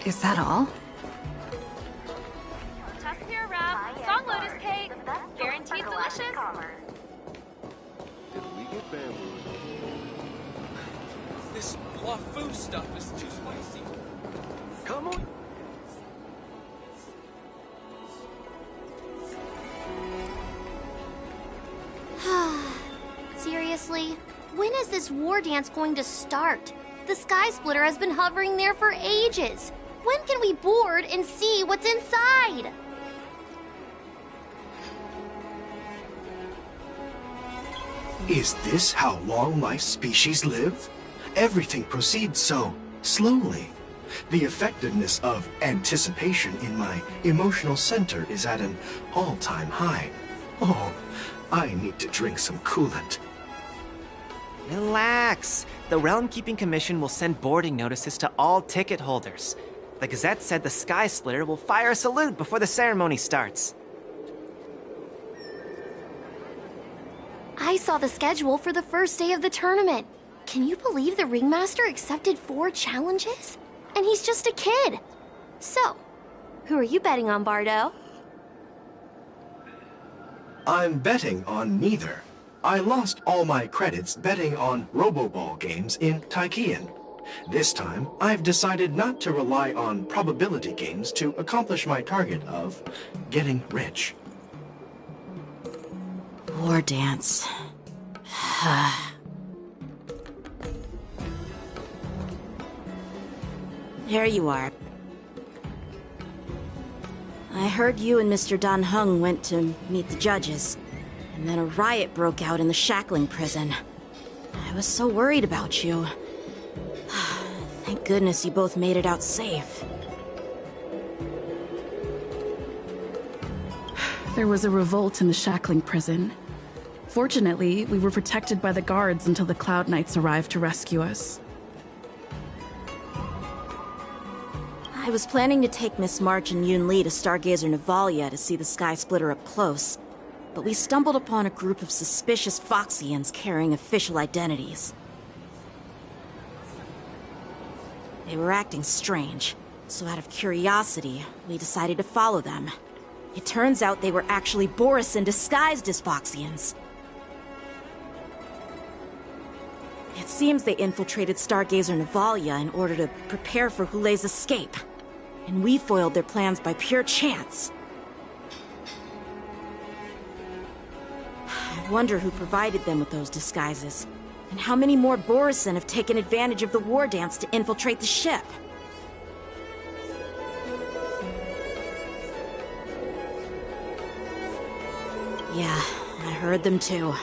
Is that all? Tusk here wrap, song lotus cake, guaranteed delicious. Did we get bamboozled? This LaFou stuff is too spicy. Come on. Seriously? When is this war dance going to start? The Sky Splitter has been hovering there for ages. When can we board and see what's inside? Is this how long my species live? Everything proceeds so slowly. The effectiveness of anticipation in my emotional center is at an all-time high. Oh, I need to drink some coolant. Relax. The Realm Keeping Commission will send boarding notices to all ticket holders. The Gazette said the Sky Splitter will fire a salute before the ceremony starts. I saw the schedule for the first day of the tournament. Can you believe the Ringmaster accepted 4 challenges? And he's just a kid. So, who are you betting on, Bardo? I'm betting on neither. I lost all my credits betting on Roboball games in Taikian. This time, I've decided not to rely on probability games to accomplish my target of getting rich. War dance. There you are. I heard you and Mr. Dan Heng went to meet the judges, and then a riot broke out in the shackling prison. I was so worried about you. Thank goodness you both made it out safe. There was a revolt in the shackling prison. Fortunately, we were protected by the guards until the Cloud Knights arrived to rescue us. I was planning to take Miss March and Yun Li to Stargazer Navalia to see the Sky Splitter up close, but we stumbled upon a group of suspicious Foxians carrying official identities. They were acting strange, so out of curiosity, we decided to follow them. It turns out they were actually Borisin disguised as Foxians. It seems they infiltrated Stargazer Navalia in order to prepare for Hulei's escape. And we foiled their plans by pure chance. I wonder who provided them with those disguises, and how many more Borisin have taken advantage of the war dance to infiltrate the ship. Yeah, I heard them too.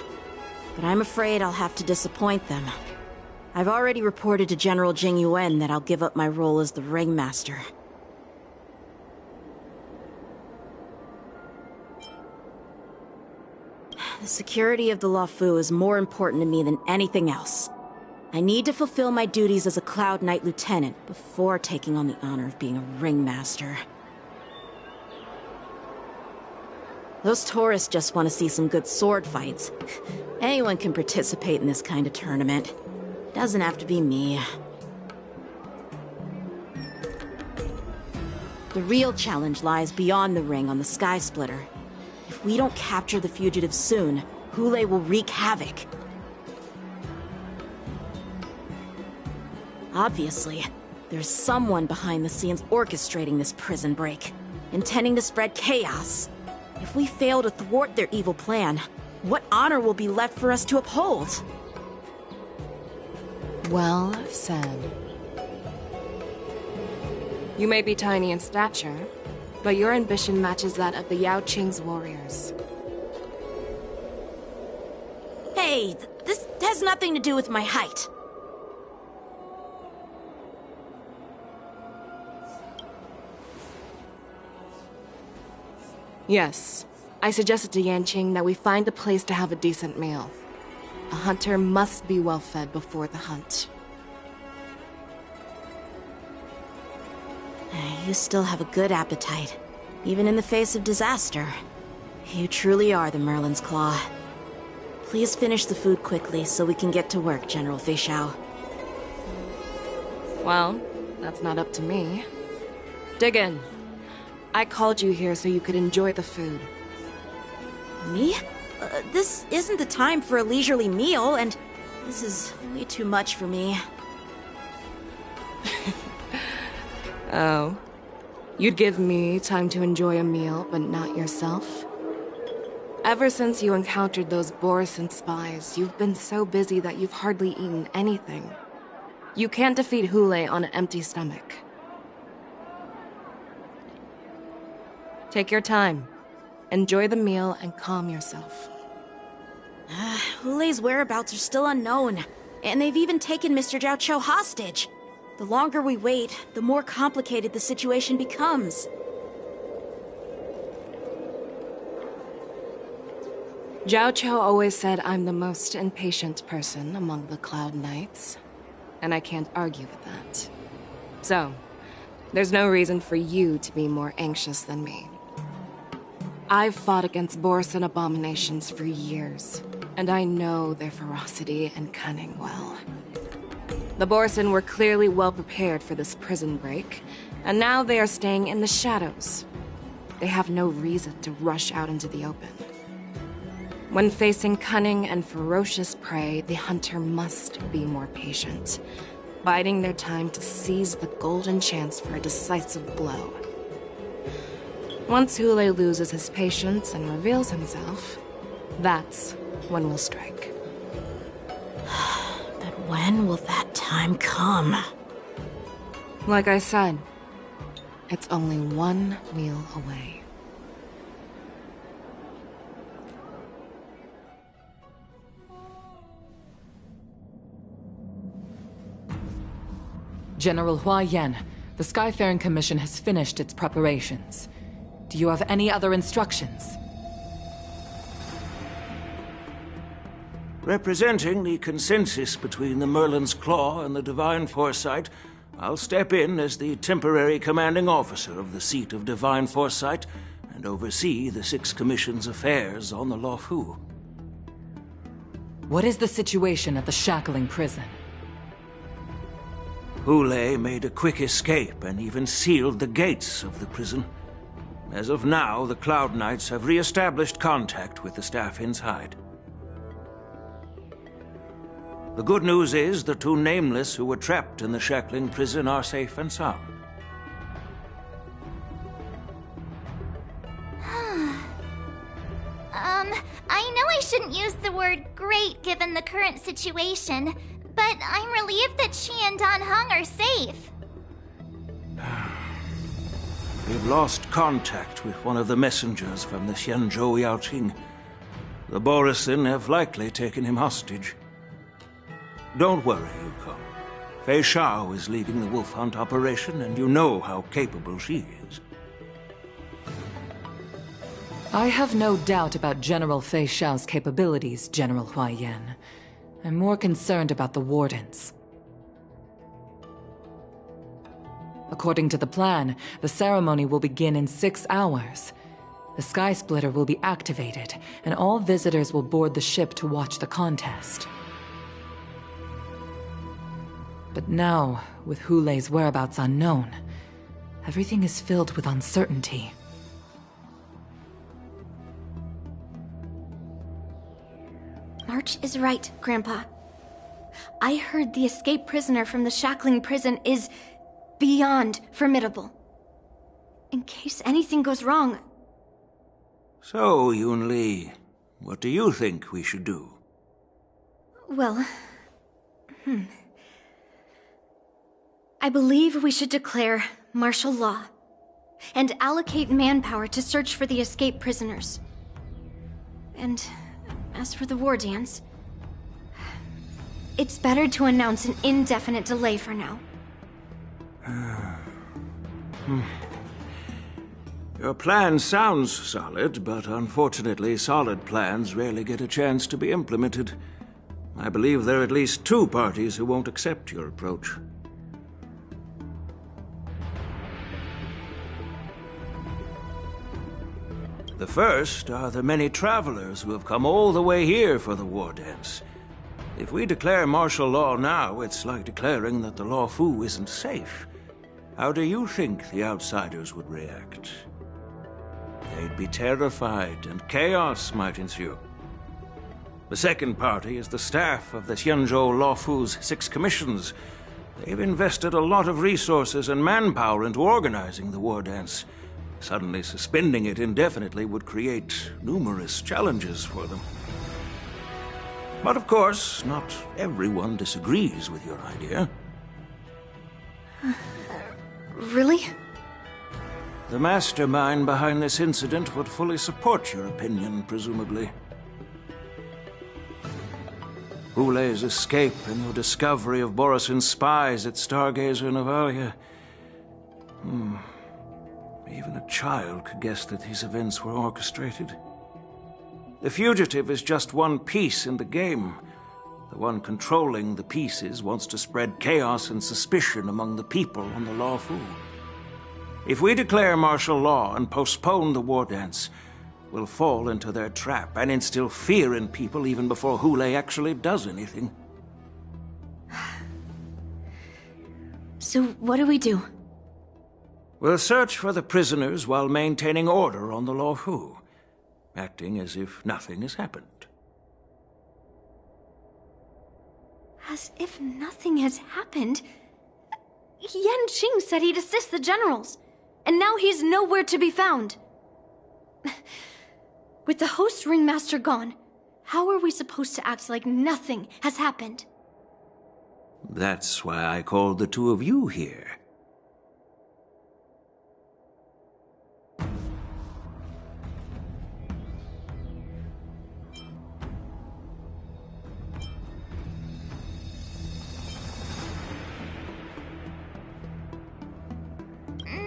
But I'm afraid I'll have to disappoint them. I've already reported to General Jing Yuan that I'll give up my role as the Ringmaster. The security of the LaFou is more important to me than anything else. I need to fulfill my duties as a Cloud Knight Lieutenant before taking on the honor of being a Ringmaster. Those tourists just want to see some good sword fights. Anyone can participate in this kind of tournament. Doesn't have to be me. The real challenge lies beyond the ring on the Sky Splitter. If we don't capture the fugitives soon, Hulei will wreak havoc. Obviously, there's someone behind the scenes orchestrating this prison break, intending to spread chaos. If we fail to thwart their evil plan, what honor will be left for us to uphold? Well said. You may be tiny in stature, but your ambition matches that of the Yao Qing's warriors. Hey, this has nothing to do with my height. Yes, I suggested to Yanqing that we find a place to have a decent meal. A hunter must be well fed before the hunt. You still have a good appetite, even in the face of disaster. You truly are the Merlin's Claw. Please finish the food quickly so we can get to work, General Feixiao. Well, that's not up to me. Dig in. I called you here so you could enjoy the food. Me? This isn't the time for a leisurely meal, and this is way too much for me. Oh. You'd give me time to enjoy a meal, but not yourself? Ever since you encountered those Borisant spies, you've been so busy that you've hardly eaten anything. You can't defeat Hule on an empty stomach. Take your time. Enjoy the meal and calm yourself. Hule's whereabouts are still unknown, and they've even taken Mr. Zhao Cho hostage. The longer we wait, the more complicated the situation becomes. Zhao Cho always said I'm the most impatient person among the Cloud Knights, and I can't argue with that. So, there's no reason for you to be more anxious than me. I've fought against Borisant abominations for years, and I know their ferocity and cunning well. The Borisant were clearly well prepared for this prison break, and now they are staying in the shadows. They have no reason to rush out into the open. When facing cunning and ferocious prey, the hunter must be more patient, biding their time to seize the golden chance for a decisive blow. Once Hule loses his patience and reveals himself, that's when we'll strike. But when will that time come? Like I said, it's only one meal away. General Hua Yan, the Skyfaring Commission has finished its preparations. Do you have any other instructions? Representing the consensus between the Merlin's Claw and the Divine Foresight, I'll step in as the temporary commanding officer of the seat of Divine Foresight and oversee the Six Commission's affairs on the Luofu. What is the situation at the Shackling prison? Hule made a quick escape and even sealed the gates of the prison. As of now, the Cloud Knights have re-established contact with the staff inside. The good news is the two Nameless who were trapped in the Shackling prison are safe and sound. I know I shouldn't use the word great given the current situation, but I'm relieved that she and Don Hung are safe. We've lost contact with one of the messengers from the Xianzhou Yaoqing. The Borisant have likely taken him hostage. Don't worry, Yuko. Fei Shao is leading the wolf hunt operation, and you know how capable she is. I have no doubt about General Fei Shao's capabilities, General Hua Yan. I'm more concerned about the Wardens. According to the plan, the ceremony will begin in 6 hours. The Sky Splitter will be activated, and all visitors will board the ship to watch the contest. But now, with Hule's whereabouts unknown, everything is filled with uncertainty. March is right, Grandpa. I heard the escaped prisoner from the Shackling prison is beyond formidable. In case anything goes wrong... So, Yun Li, what do you think we should do? Well... I believe we should declare martial law and allocate manpower to search for the escaped prisoners. And as for the war dance, it's better to announce an indefinite delay for now. Your plan sounds solid, but unfortunately solid plans rarely get a chance to be implemented. I believe there are at least 2 parties who won't accept your approach. The first are the many travelers who have come all the way here for the war dance. If we declare martial law now, it's like declaring that the Luofu isn't safe. How do you think the outsiders would react? They'd be terrified, and chaos might ensue. The second party is the staff of the Xianzhou Luofu's 6 commissions. They've invested a lot of resources and manpower into organizing the war dance. Suddenly suspending it indefinitely would create numerous challenges for them. But of course, not everyone disagrees with your idea. Really? The mastermind behind this incident would fully support your opinion, presumably. Hule's escape and your discovery of Borisin's spies at Stargazer Navalia. Even a child could guess that these events were orchestrated. The fugitive is just one piece in the game. The one controlling the pieces wants to spread chaos and suspicion among the people on the Luofu. If we declare martial law and postpone the war dance, we'll fall into their trap and instill fear in people even before Hule actually does anything. So what do we do? We'll search for the prisoners while maintaining order on the Luofu, acting as if nothing has happened. As if nothing has happened? Yanqing said he'd assist the generals, and now he's nowhere to be found. With the host ringmaster gone, how are we supposed to act like nothing has happened? That's why I called the two of you here.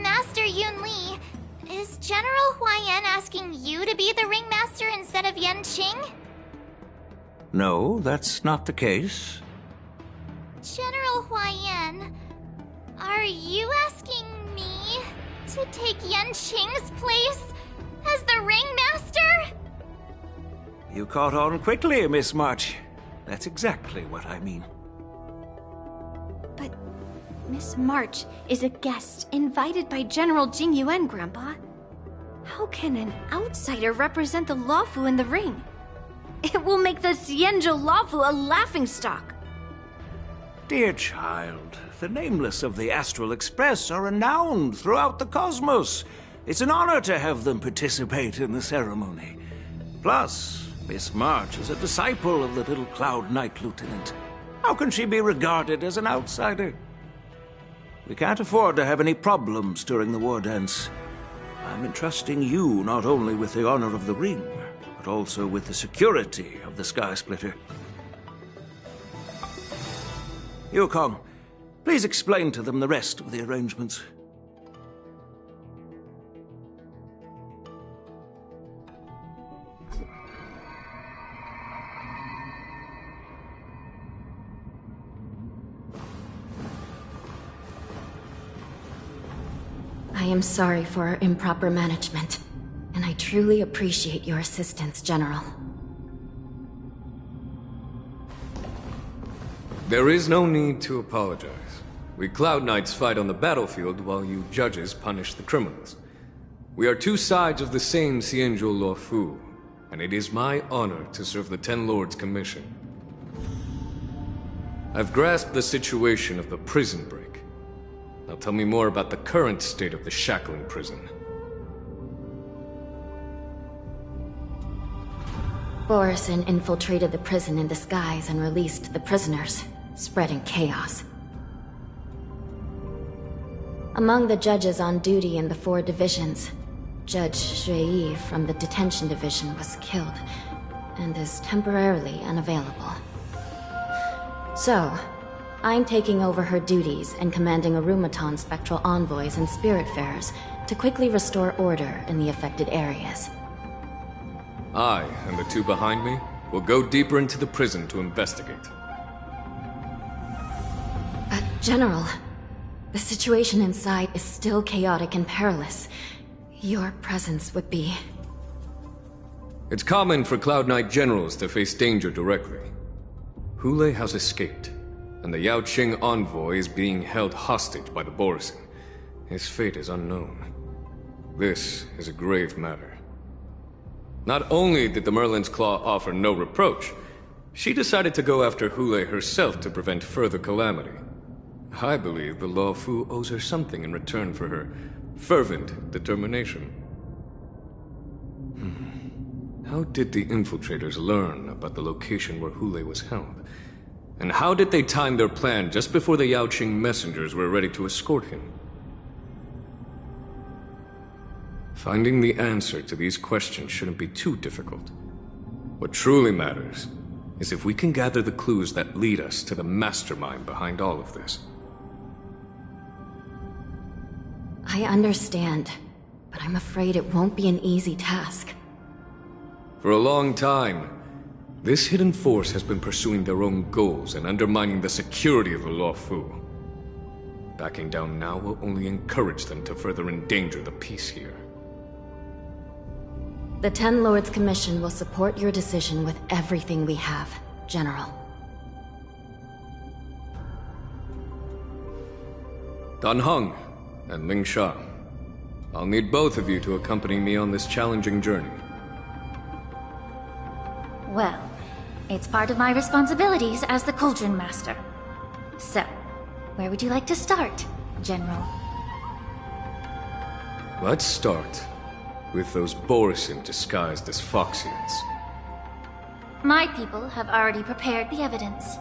Master Yunli, is General Huaiyan asking you to be the ringmaster instead of Yanqing? No, that's not the case. General Huaiyan, are you asking me to take Yanqing's place as the ringmaster? You caught on quickly, Miss March. That's exactly what I mean. But Miss March is a guest invited by General Jing Yuan, Grandpa. How can an outsider represent the Luofu in the ring? It will make the Xianzhou Luofu a laughingstock. Dear child, the nameless of the Astral Express are renowned throughout the cosmos. It's an honor to have them participate in the ceremony. Plus, Miss March is a disciple of the little Cloud Knight Lieutenant. How can she be regarded as an outsider? We can't afford to have any problems during the war dance. I'm entrusting you not only with the honor of the ring, but also with the security of the Sky Splitter. Yukong, please explain to them the rest of the arrangements. I am sorry for our improper management, and I truly appreciate your assistance, General. There is no need to apologize. We Cloud Knights fight on the battlefield while you judges punish the criminals. We are two sides of the same Xianzhou Luofu, and it is my honor to serve the Ten Lords' commission. I've grasped the situation of the prison break. Now tell me more about the current state of the shackling prison. Borisin infiltrated the prison in disguise and released the prisoners, spreading chaos. Among the judges on duty in the 4 divisions, Judge Shui from the detention division was killed and is temporarily unavailable. So, I'm taking over her duties and commanding Arumaton spectral envoys and spiritfarers to quickly restore order in the affected areas. I, and the two behind me, will go deeper into the prison to investigate. But, General, the situation inside is still chaotic and perilous. Your presence would be... It's common for Cloud Knight generals to face danger directly. Hule has escaped, and the Yaoqing envoy is being held hostage by the Borisin. his fate is unknown. This is a grave matter. Not only did the Merlin's Claw offer no reproach, she decided to go after Hule herself to prevent further calamity. I believe the Law Fu owes her something in return for her fervent determination. How did the infiltrators learn about the location where Hule was held? And how did they time their plan just before the Yaoqing messengers were ready to escort him? Finding the answer to these questions shouldn't be too difficult. What truly matters is if we can gather the clues that lead us to the mastermind behind all of this. I understand, but I'm afraid it won't be an easy task. For a long time, this hidden force has been pursuing their own goals and undermining the security of the Law Fu. Backing down now will only encourage them to further endanger the peace here. The Ten Lords Commission will support your decision with everything we have, General. Dan Heng and Ling Sha, I'll need both of you to accompany me on this challenging journey. Well, it's part of my responsibilities as the Cauldron Master. So, where would you like to start, General? Let's start with those Borisin disguised as Foxians. My people have already prepared the evidence.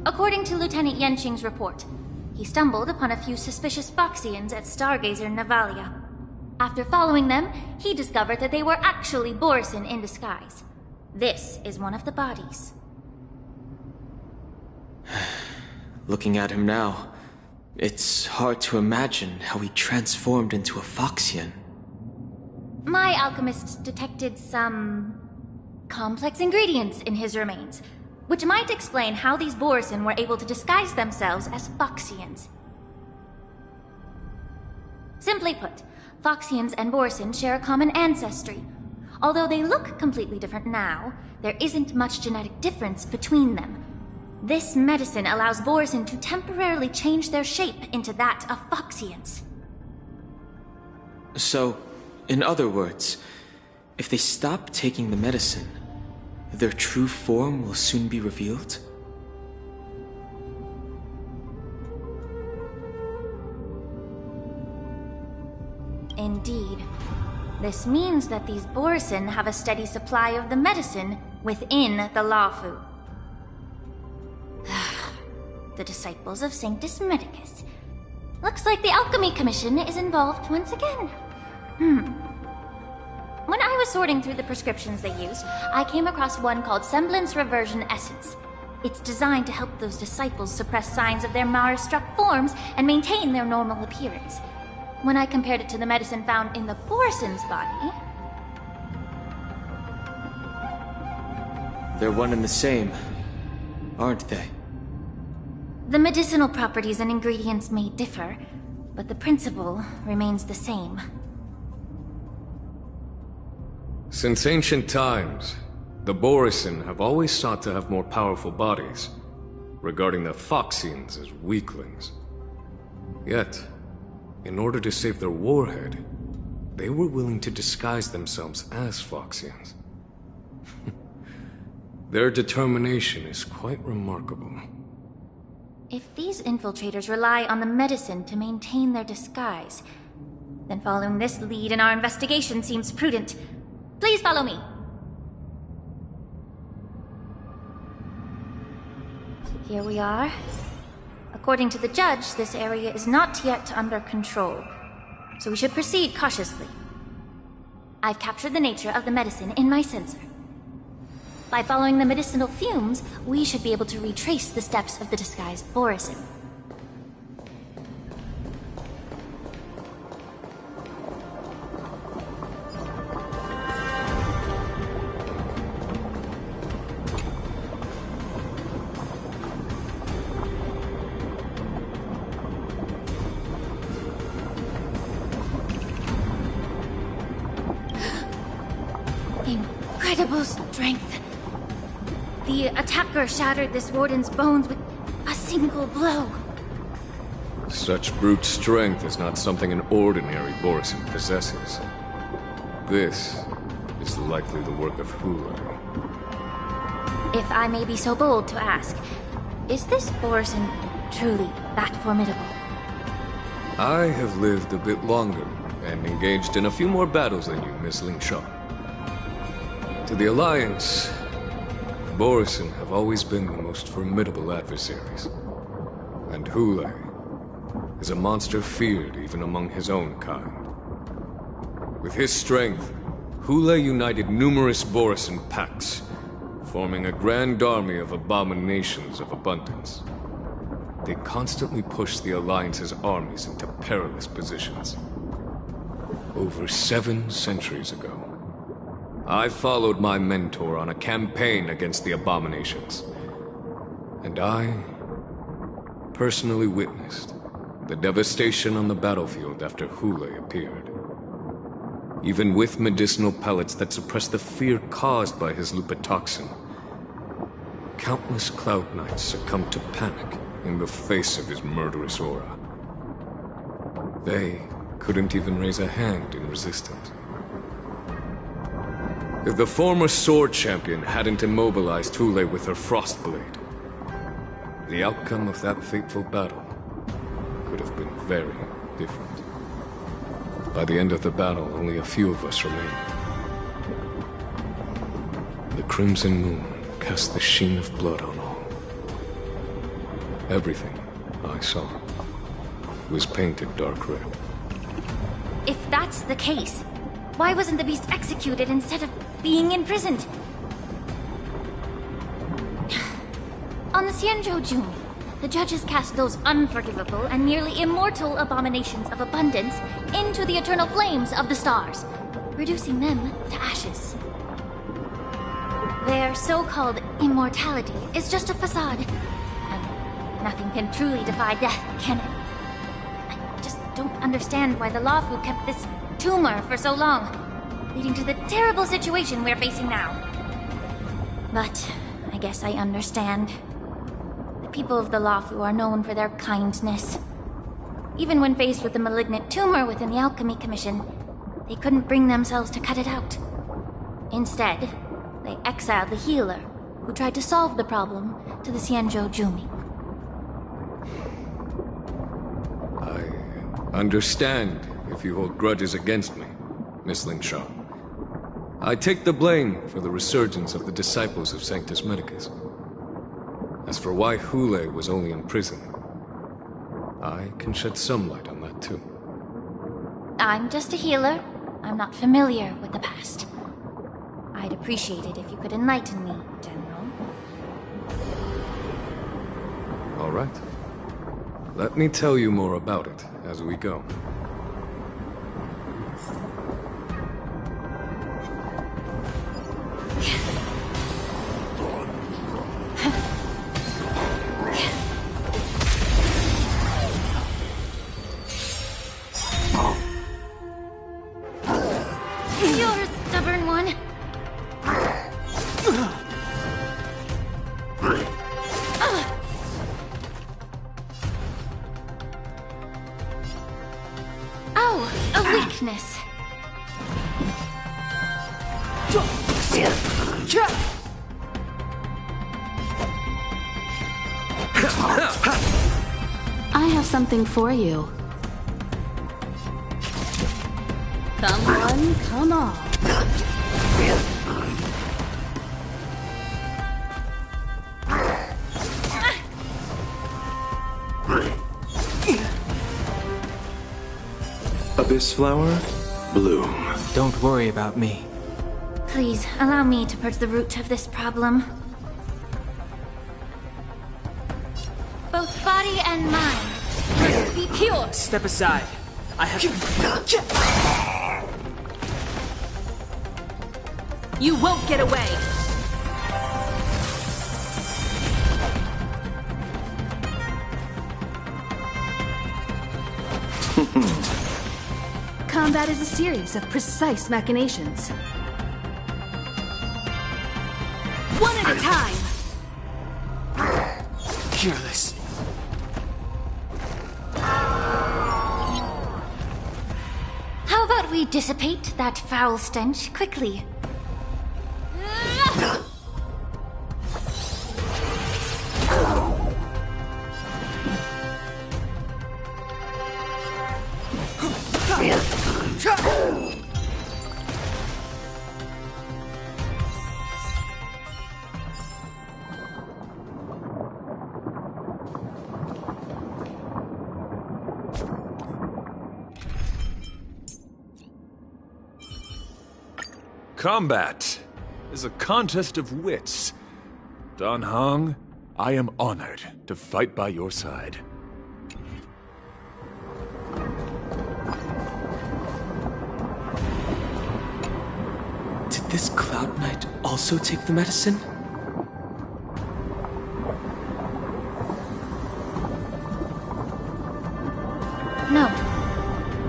According to Lieutenant Yenqing's report, he stumbled upon a few suspicious Foxians at Stargazer Navalia. After following them, he discovered that they were actually Borisin in disguise. This is one of the bodies. Looking at him now, it's hard to imagine how he transformed into a Foxian. My alchemists detected some complex ingredients in his remains, which might explain how these Borisin were able to disguise themselves as Foxians. Simply put, Foxians and Borisin share a common ancestry. Although they look completely different now, there isn't much genetic difference between them. This medicine allows Borisin to temporarily change their shape into that of Foxians. So, in other words, if they stop taking the medicine, their true form will soon be revealed? Indeed. This means that these Borisin have a steady supply of the medicine within the Law Fu. The disciples of Sanctus Medicus. Looks like the Alchemy Commission is involved once again. When I was sorting through the prescriptions they use, I came across one called Semblance Reversion Essence. It's designed to help those disciples suppress signs of their Mara-struck forms and maintain their normal appearance. When I compared it to the medicine found in the Borisin's body... They're one and the same, aren't they? The medicinal properties and ingredients may differ, but the principle remains the same. Since ancient times, the Borisin have always sought to have more powerful bodies, regarding the Foxians as weaklings. Yet, in order to save their warhead, they were willing to disguise themselves as Foxians. Their determination is quite remarkable. If these infiltrators rely on the medicine to maintain their disguise, then following this lead in our investigation seems prudent. Please follow me. Here we are. According to the judge, this area is not yet under control, so we should proceed cautiously. I've captured the nature of the medicine in my sensor. By following the medicinal fumes, we should be able to retrace the steps of the disguised Borisin. incredible strength. The attacker shattered this warden's bones with a single blow. Such brute strength is not something an ordinary Borisin possesses. This is likely the work of Hula. If I may be so bold to ask, is this Borisin truly that formidable? I have lived a bit longer and engaged in a few more battles than you, Miss Lingshaw. To the Alliance, Borisin have always been the most formidable adversaries. And Hule is a monster feared even among his own kind. With his strength, Hule united numerous Borisin packs, forming a grand army of abominations of abundance. They constantly pushed the Alliance's armies into perilous positions. Over 7 centuries ago, I followed my mentor on a campaign against the abominations. And I personally witnessed the devastation on the battlefield after Hule appeared. Even with medicinal pellets that suppressed the fear caused by his lupitoxin, countless Cloud Knights succumbed to panic in the face of his murderous aura. They couldn't even raise a hand in resistance. If the former Sword Champion hadn't immobilized Hule with her Frostblade, the outcome of that fateful battle could have been very different. By the end of the battle, only a few of us remained. The Crimson Moon cast the sheen of blood on all. Everything I saw was painted dark red. If that's the case, why wasn't the beast executed instead of being imprisoned? On the Xianzhou, the judges cast those unforgivable and nearly immortal abominations of abundance into the eternal flames of the stars, reducing them to ashes. Their so-called immortality is just a facade, and nothing can truly defy death, can it? I just don't understand why the Luofu kept this tumor for so long, leading to the terrible situation we're facing now. But I guess I understand. The people of the Luofu are known for their kindness. Even when faced with the malignant tumor within the Alchemy Commission, they couldn't bring themselves to cut it out. Instead, they exiled the healer, who tried to solve the problem, to the Xianzhou. I understand if you hold grudges against me, Miss Lingshaw. I take the blame for the resurgence of the disciples of Sanctus Medicus. As for why Hule was only in prison, I can shed some light on that too. I'm just a healer. I'm not familiar with the past. I'd appreciate it if you could enlighten me, General. All right. Let me tell you more about it as we go. You're a stubborn one. Oh, a weakness. I have something for you. Come on, come on. Abyss flower, bloom. Don't worry about me. Please, allow me to purge the root of this problem. Both body and mind must be pure. Step aside. I have... You won't get away! Combat is a series of precise machinations. Fearless. How about we dissipate that foul stench quickly? Combat is a contest of wits. Dan Heng, I am honored to fight by your side. Did this Cloud Knight also take the medicine? No.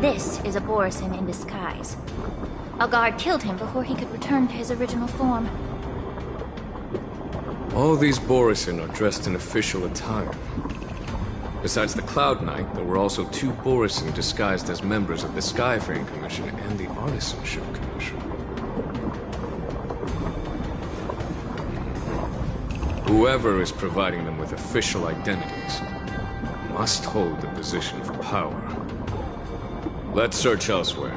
This is a Borisin in disguise. A guard killed him before he could return to his original form. All these Borisin are dressed in official attire. Besides the Cloud Knight, there were also 2 Borisin disguised as members of the Skyfaring Commission and the Artisanship Commission. Whoever is providing them with official identities must hold the position of power. Let's search elsewhere.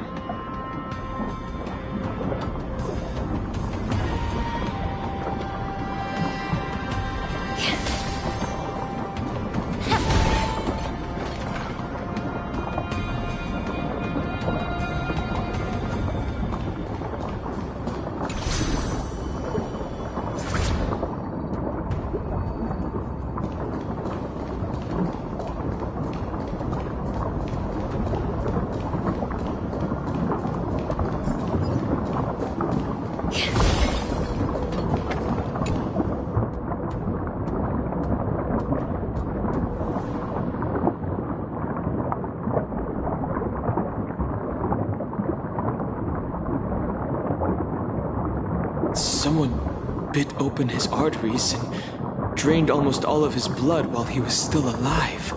Someone bit open his arteries and drained almost all of his blood while he was still alive.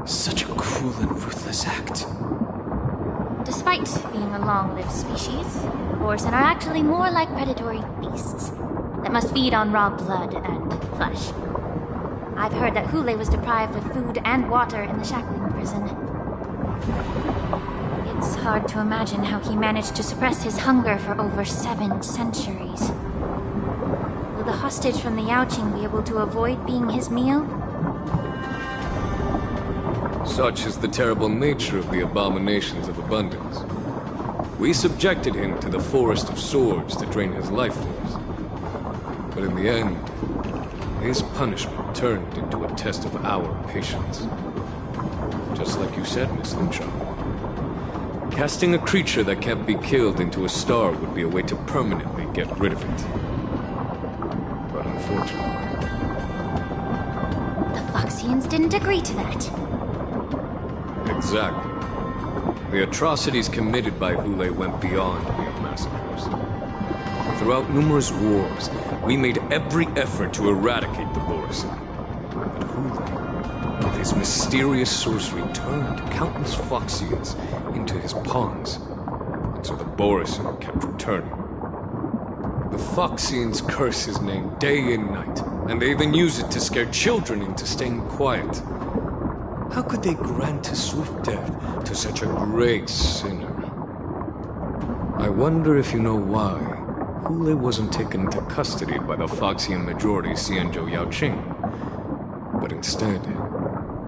Such a cruel and ruthless act. Despite being a long-lived species, Borisin are actually more like predatory beasts that must feed on raw blood and flesh. I've heard that Hule was deprived of food and water in the shackling prison. It's hard to imagine how he managed to suppress his hunger for over 7 centuries. Will the hostage from the Yaoqing be able to avoid being his meal? Such is the terrible nature of the abominations of abundance. We subjected him to the forest of swords to drain his life force. But in the end, his punishment turned into a test of our patience. Just like you said, Miss Linshaw. Casting a creature that can't be killed into a star would be a way to permanently get rid of it. But unfortunately... The Foxians didn't agree to that. Exactly. The atrocities committed by Hule went beyond mere massacres. Throughout numerous wars, we made every effort to eradicate the Borisin. But Hule, with his mysterious sorcery, turned countless Foxians into his pawns, and so the Borisin kept returning. The Foxians curse his name day and night, and they even use it to scare children into staying quiet. How could they grant a swift death to such a great sinner? I wonder if you know why Hule wasn't taken into custody by the Foxian majority Xianzhou Yaoqing, but instead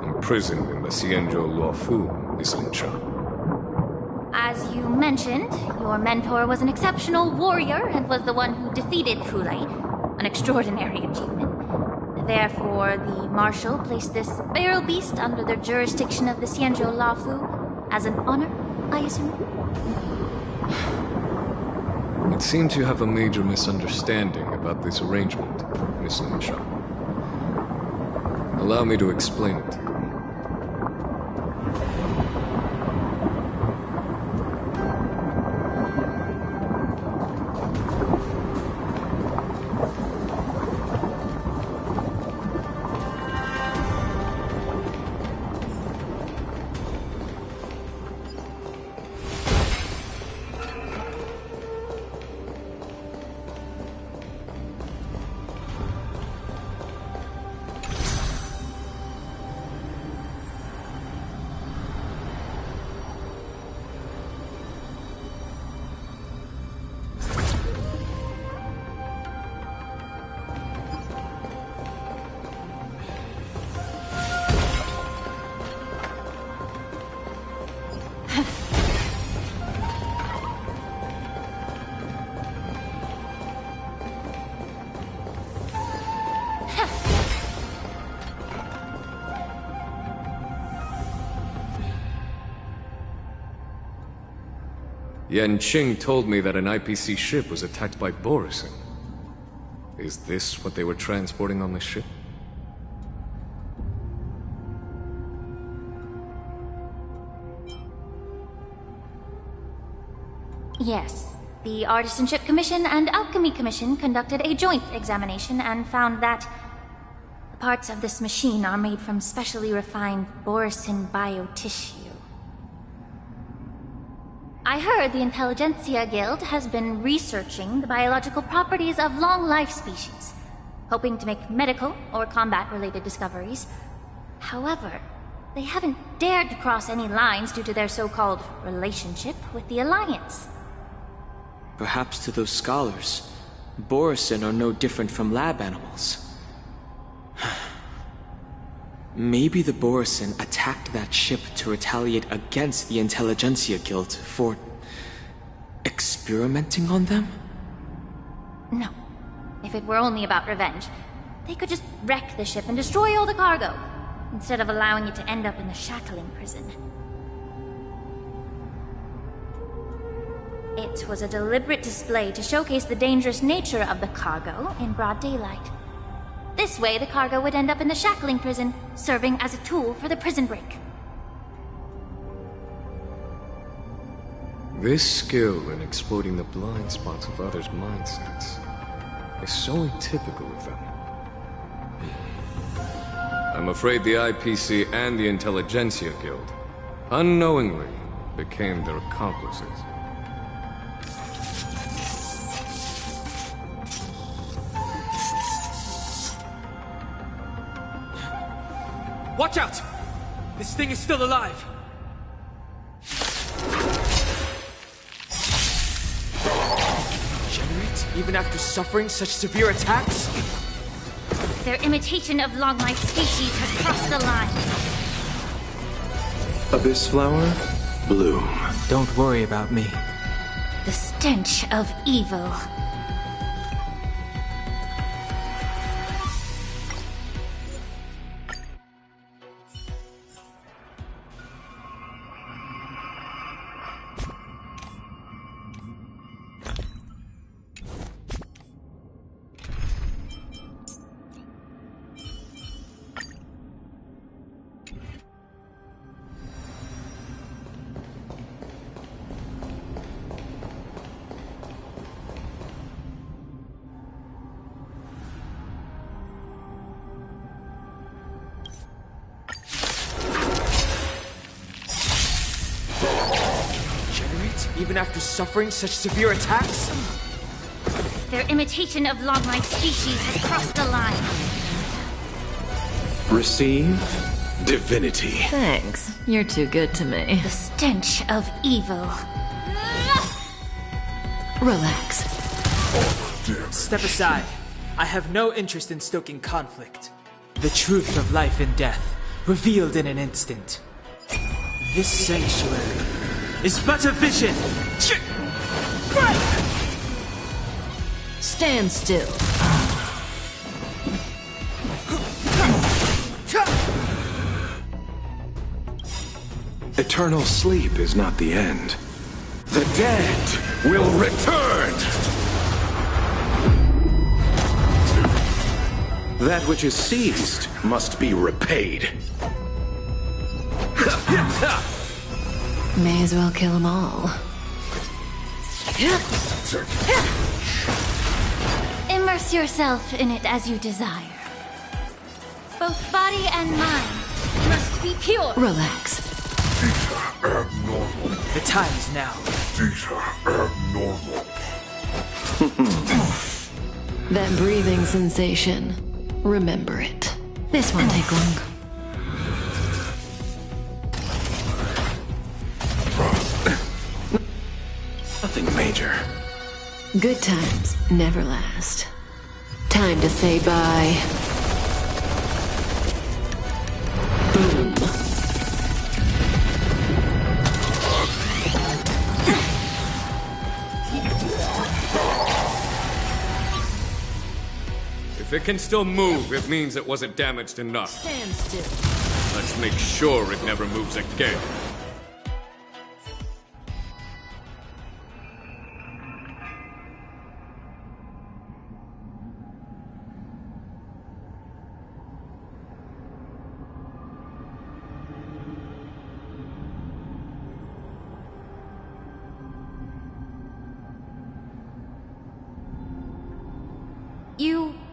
imprisoned in the Xianzhou Luofu, Miss Linshaw. As you mentioned, your mentor was an exceptional warrior and was the one who defeated Hule, an extraordinary achievement. Therefore, the Marshal placed this feral beast under the jurisdiction of the Xianzhou Luofu as an honor, I assume? It seems you have a major misunderstanding about this arrangement, Miss Linshaw. Allow me to explain it. Yanqing told me that an IPC ship was attacked by Borisin. Is this what they were transporting on the ship? Yes. The Artisanship Commission and Alchemy Commission conducted a joint examination and found that the parts of this machine are made from specially refined Borisin biotissue. I heard the Intelligentsia Guild has been researching the biological properties of long-life species, hoping to make medical or combat-related discoveries. However, they haven't dared to cross any lines due to their so-called relationship with the Alliance. Perhaps to those scholars, Borisin are no different from lab animals. Maybe the Borisin attacked that ship to retaliate against the Intelligentsia Guild for experimenting on them? No. If it were only about revenge, they could just wreck the ship and destroy all the cargo, instead of allowing it to end up in the shackling prison. It was a deliberate display to showcase the dangerous nature of the cargo in broad daylight. This way, the cargo would end up in the shackling prison, serving as a tool for the prison break. This skill in exploiting the blind spots of others' mindsets is so atypical of them. I'm afraid the IPC and the Intelligentsia Guild unknowingly became their accomplices. Watch out! This thing is still alive! Generate even after suffering such severe attacks? Their imitation of long-life species has crossed the line. Abyss flower, bloom. Don't worry about me. The stench of evil. Even after suffering such severe attacks? Their imitation of long-life species has crossed the line. Receive divinity. Thanks. You're too good to me. The stench of evil. Relax. Step aside. I have no interest in stoking conflict. The truth of life and death, revealed in an instant. This sanctuary is but a vision! Stand still. Eternal sleep is not the end. The dead will return! That which is seized must be repaid. May as well kill them all. Immerse yourself in it as you desire. Both body and mind must be pure. Relax. Abnormal. The time is now. Data abnormal. That breathing sensation. Remember it. This won't take long. Nothing major. Good times never last. Time to say bye. Boom. If it can still move, it means it wasn't damaged enough. Stand still. Let's make sure it never moves again.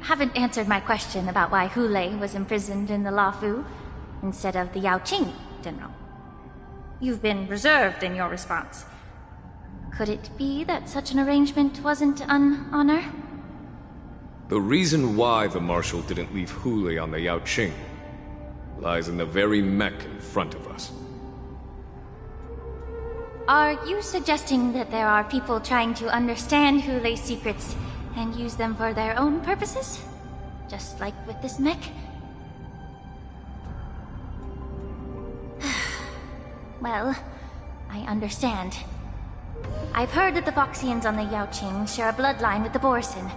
haven't answered my question about why Hule was imprisoned in the Luofu instead of the Yaoqing, General. You've been reserved in your response. Could it be that such an arrangement wasn't an honor? The reason why the Marshal didn't leave Hule on the Yaoqing lies in the very mech in front of us. Are you suggesting that there are people trying to understand Hule's secrets and use them for their own purposes? Just like with this mech? Well, I understand. I've heard that the Foxians on the Yaoqing share a bloodline with the Borisin.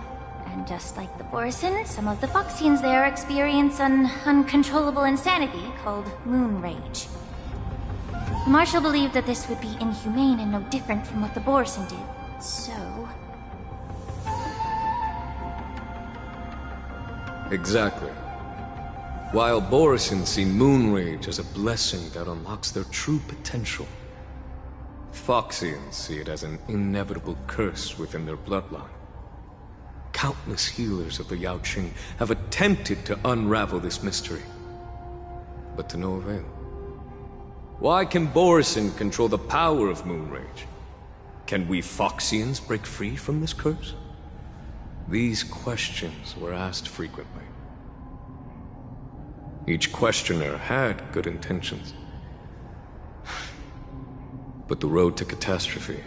And just like the Borisin, some of the Foxians there experience an uncontrollable insanity called moon rage. The Marshal believed that this would be inhumane and no different from what the Borisin did, so... Exactly. While Borisin see moon rage as a blessing that unlocks their true potential, Foxians see it as an inevitable curse within their bloodline. Countless healers of the Yaoqing have attempted to unravel this mystery, but to no avail. Why can Borisin control the power of moon rage? Can we Foxians break free from this curse? These questions were asked frequently. Each questioner had good intentions. But the road to catastrophe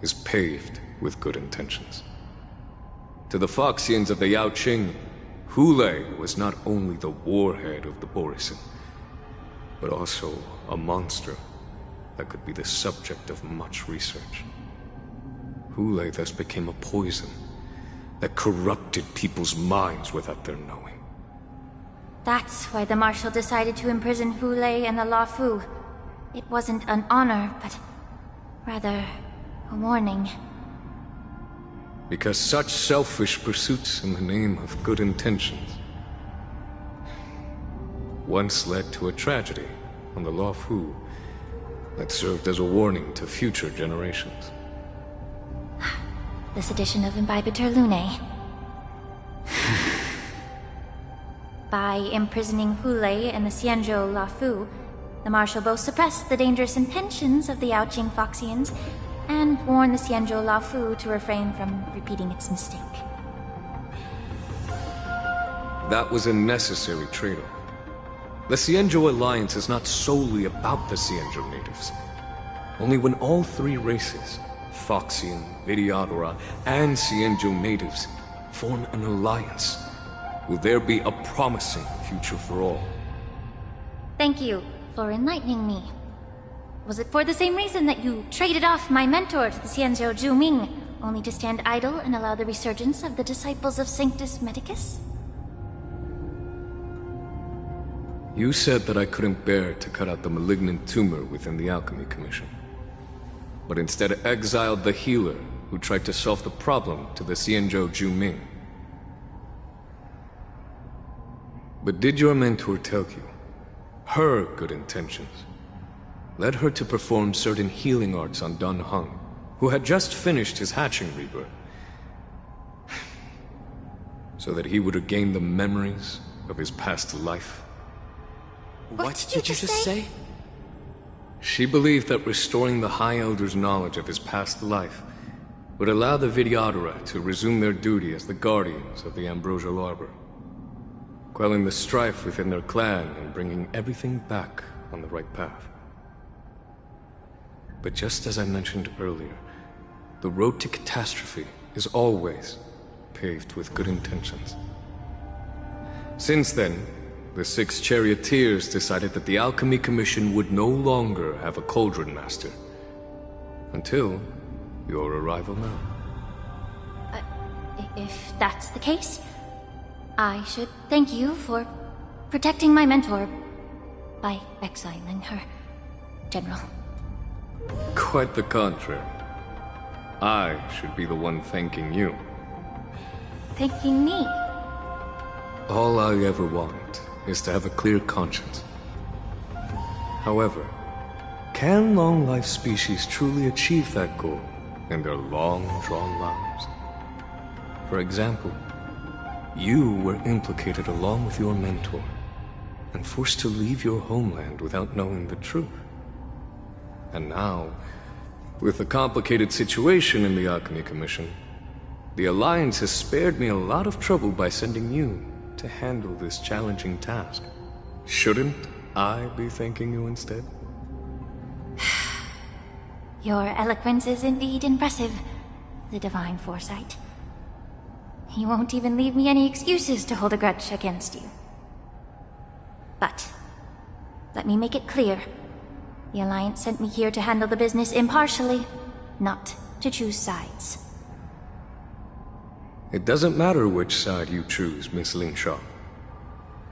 is paved with good intentions. To the Foxians of the Yaoqing, Hule was not only the warhead of the Borisin, but also a monster that could be the subject of much research. Hule thus became a poison that corrupted people's minds without their knowing. That's why the Marshal decided to imprison Hule and the Luofu. It wasn't an honor, but rather a warning. Because such selfish pursuits in the name of good intentions once led to a tragedy on the Luofu that served as a warning to future generations. This edition of Imbibitor Lunae. By imprisoning Hule and the Xianzhou Luofu, the Marshal both suppressed the dangerous intentions of the Yaoqing Foxians and warned the Xianzhou Luofu to refrain from repeating its mistake. That was a necessary trade-off. The Xianzhou alliance is not solely about the Xianzhou natives. Only when all three races, Foxian, Vidyadhara, and Xianzhou natives, form an alliance, will there be a promising future for all. Thank you for enlightening me. Was it for the same reason that you traded off my mentor to the Xianzhou Zhuming, only to stand idle and allow the resurgence of the disciples of Sanctus Medicus? You said that I couldn't bear to cut out the malignant tumor within the Alchemy Commission, but instead exiled the healer who tried to solve the problem to the Xianzhou Zhuming. But did your mentor tell you her good intentions led her to perform certain healing arts on Dan Heng, who had just finished his hatching rebirth, so that he would regain the memories of his past life? What did you just say? She believed that restoring the High Elder's knowledge of his past life would allow the Vidyadhara to resume their duty as the guardians of the Ambrosial Arbor, quelling the strife within their clan and bringing everything back on the right path. But just as I mentioned earlier, the road to catastrophe is always paved with good intentions. Since then, the 6 charioteers decided that the Alchemy Commission would no longer have a Cauldron Master. Until your arrival now. If that's the case, I should thank you for protecting my mentor by exiling her, General. Quite the contrary. I should be the one thanking you. Thanking me? All I ever want is to have a clear conscience. However, can long-life species truly achieve that goal in their long-drawn lives? For example, You were implicated along with your mentor, and forced to leave your homeland without knowing the truth. And now, with the complicated situation in the Alchemy Commission, the Alliance has spared me a lot of trouble by sending you to handle this challenging task. Shouldn't I be thanking you instead? Your eloquence is indeed impressive, the divine foresight. You won't even leave me any excuses to hold a grudge against you. But, let me make it clear. The Alliance sent me here to handle the business impartially, not to choose sides. It doesn't matter which side you choose, Miss Lingshaw.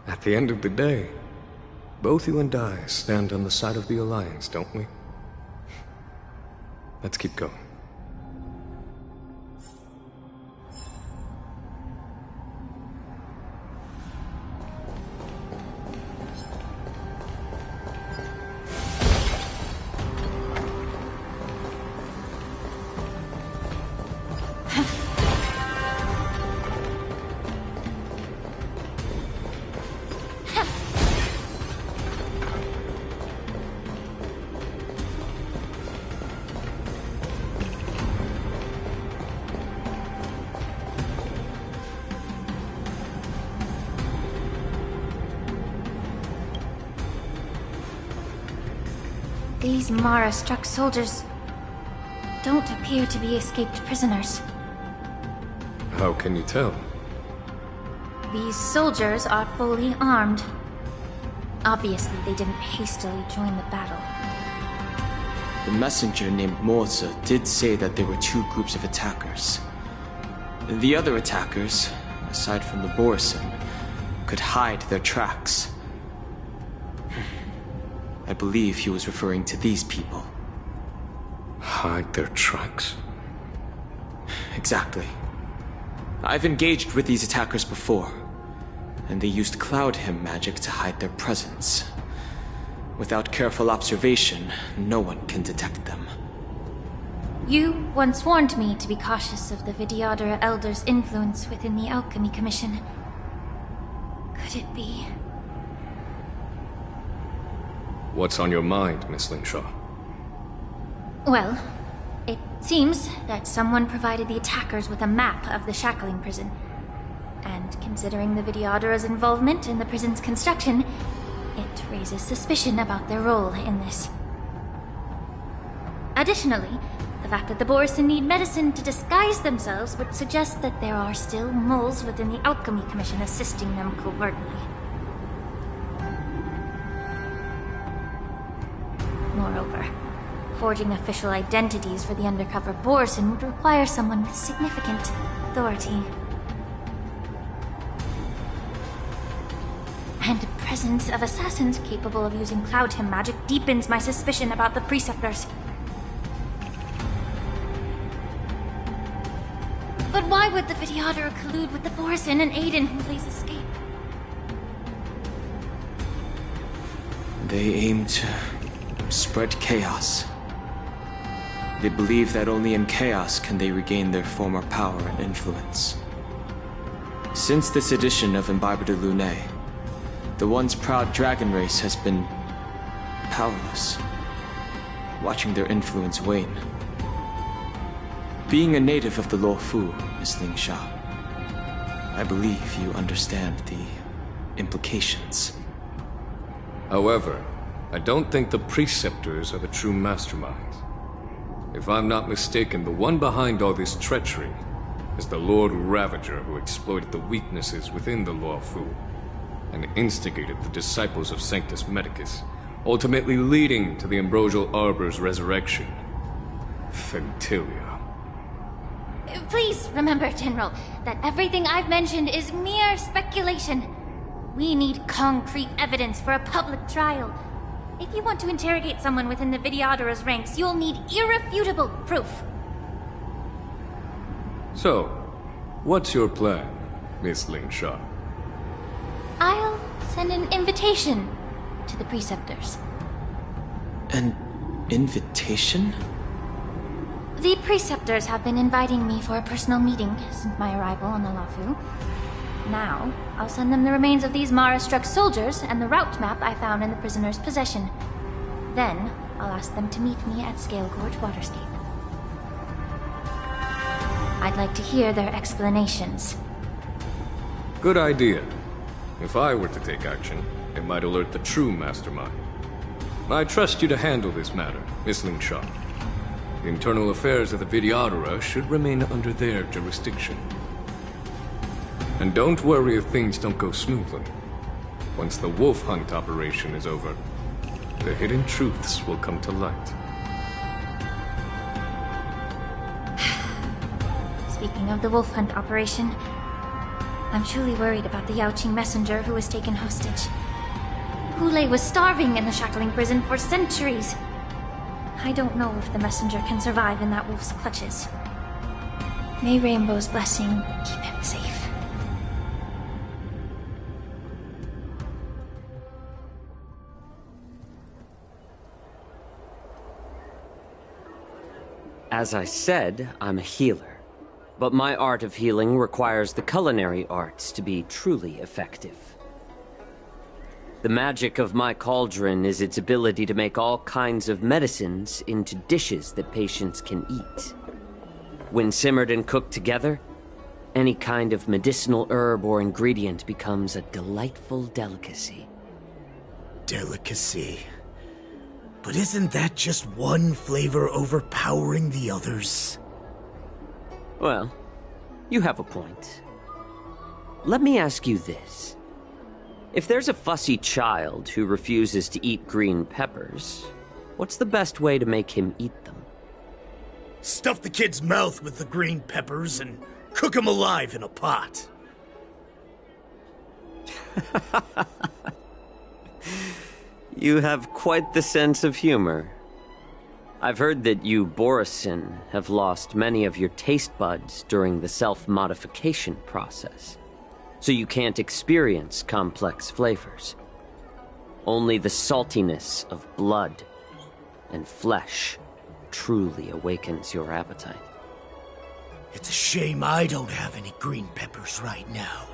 At the end of the day, both you and I stand on the side of the Alliance, don't we? Let's keep going. These Mara-struck soldiers don't appear to be escaped prisoners. How can you tell? These soldiers are fully armed. Obviously, they didn't hastily join the battle. The messenger named Morza did say that there were two groups of attackers. The other attackers, aside from the Borisin, could hide their tracks. I believe he was referring to these people. Hide their tracks? Exactly. I've engaged with these attackers before, and they used Cloud Hymn magic to hide their presence. Without careful observation, no one can detect them. You once warned me to be cautious of the Vidyadhara Elder's influence within the Alchemy Commission. Could it be? What's on your mind, Miss Lingshaw? Well, it seems that someone provided the attackers with a map of the shackling prison. And considering the Vidyadhara's involvement in the prison's construction, it raises suspicion about their role in this. Additionally, the fact that the Borisin need medicine to disguise themselves would suggest that there are still moles within the Alchemy Commission assisting them covertly. Moreover, forging official identities for the undercover Borisin would require someone with significant authority. And the presence of assassins capable of using Cloud Hymn magic deepens my suspicion about the Preceptors. But why would the Vidyadhara collude with the Borisin and aid in Hulei's escape? They aim to spread chaos. They believe that only in chaos can they regain their former power and influence. Since this edition of Imbibe de Lune, the once proud dragon race has been powerless, watching their influence wane. Being a native of the Luofu, Miss Lingshaw, I believe you understand the implications. However, I don't think the Preceptors are the true masterminds. If I'm not mistaken, the one behind all this treachery is the Lord Ravager who exploited the weaknesses within the Luofu and instigated the disciples of Sanctus Medicus, ultimately leading to the Ambrosial Arbor's resurrection. Fentilia. Please remember, General, that everything I've mentioned is mere speculation. We need concrete evidence for a public trial. If you want to interrogate someone within the Vidyadhara's ranks, you'll need irrefutable proof. So, what's your plan, Miss Lingshaw? I'll send an invitation to the Preceptors. An invitation? The Preceptors have been inviting me for a personal meeting since my arrival on the Luofu. Now, I'll send them the remains of these Mara-struck soldiers and the route map I found in the prisoner's possession. Then, I'll ask them to meet me at Scale Gorge Waterscape. I'd like to hear their explanations. Good idea. If I were to take action, it might alert the true mastermind. I trust you to handle this matter, Miss Lingshaw. The internal affairs of the Vidyadhara should remain under their jurisdiction. And don't worry if things don't go smoothly. Once the wolf hunt operation is over, the hidden truths will come to light. Speaking of the wolf hunt operation, I'm truly worried about the Yaoqing messenger who was taken hostage. Hule was starving in the shackling prison for centuries. I don't know if the messenger can survive in that wolf's clutches. May Rainbow's blessing keep him safe. As I said, I'm a healer. But my art of healing requires the culinary arts to be truly effective. The magic of my cauldron is its ability to make all kinds of medicines into dishes that patients can eat. When simmered and cooked together, any kind of medicinal herb or ingredient becomes a delightful delicacy. Delicacy? But isn't that just one flavor overpowering the others? Well, you have a point. Let me ask you this. If there's a fussy child who refuses to eat green peppers, what's the best way to make him eat them? Stuff the kid's mouth with the green peppers and cook him alive in a pot. You have quite the sense of humor. I've heard that you, Borisin, have lost many of your taste buds during the self-modification process, so you can't experience complex flavors. Only the saltiness of blood and flesh truly awakens your appetite. It's a shame I don't have any green peppers right now.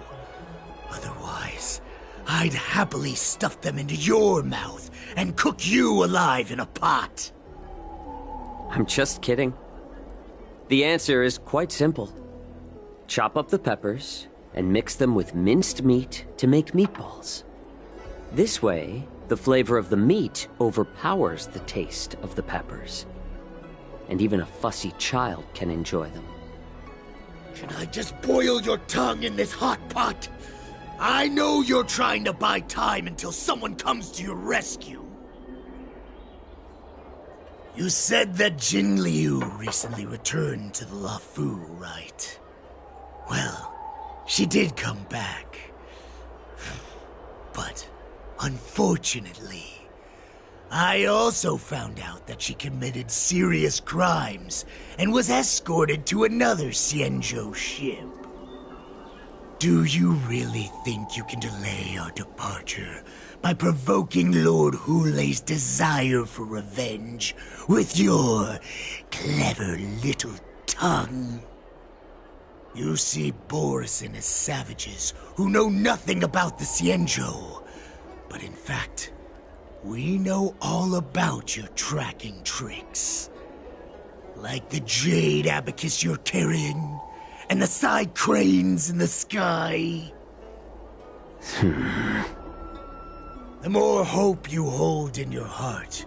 Otherwise, I'd happily stuff them into your mouth and cook you alive in a pot. I'm just kidding. The answer is quite simple. Chop up the peppers and mix them with minced meat to make meatballs. This way, the flavor of the meat overpowers the taste of the peppers. And even a fussy child can enjoy them. Can I just boil your tongue in this hot pot? I know you're trying to buy time until someone comes to your rescue. You said that Jin Liu recently returned to the Luofu, right? Well, she did come back. But, unfortunately, I also found out that she committed serious crimes and was escorted to another Xianzhou ship. Do you really think you can delay our departure by provoking Lord Hule's desire for revenge with your clever little tongue? You see Borisin as savages who know nothing about the Xianzhou, but in fact, we know all about your tracking tricks. Like the jade abacus you're carrying, and the side cranes in the sky. The more hope you hold in your heart,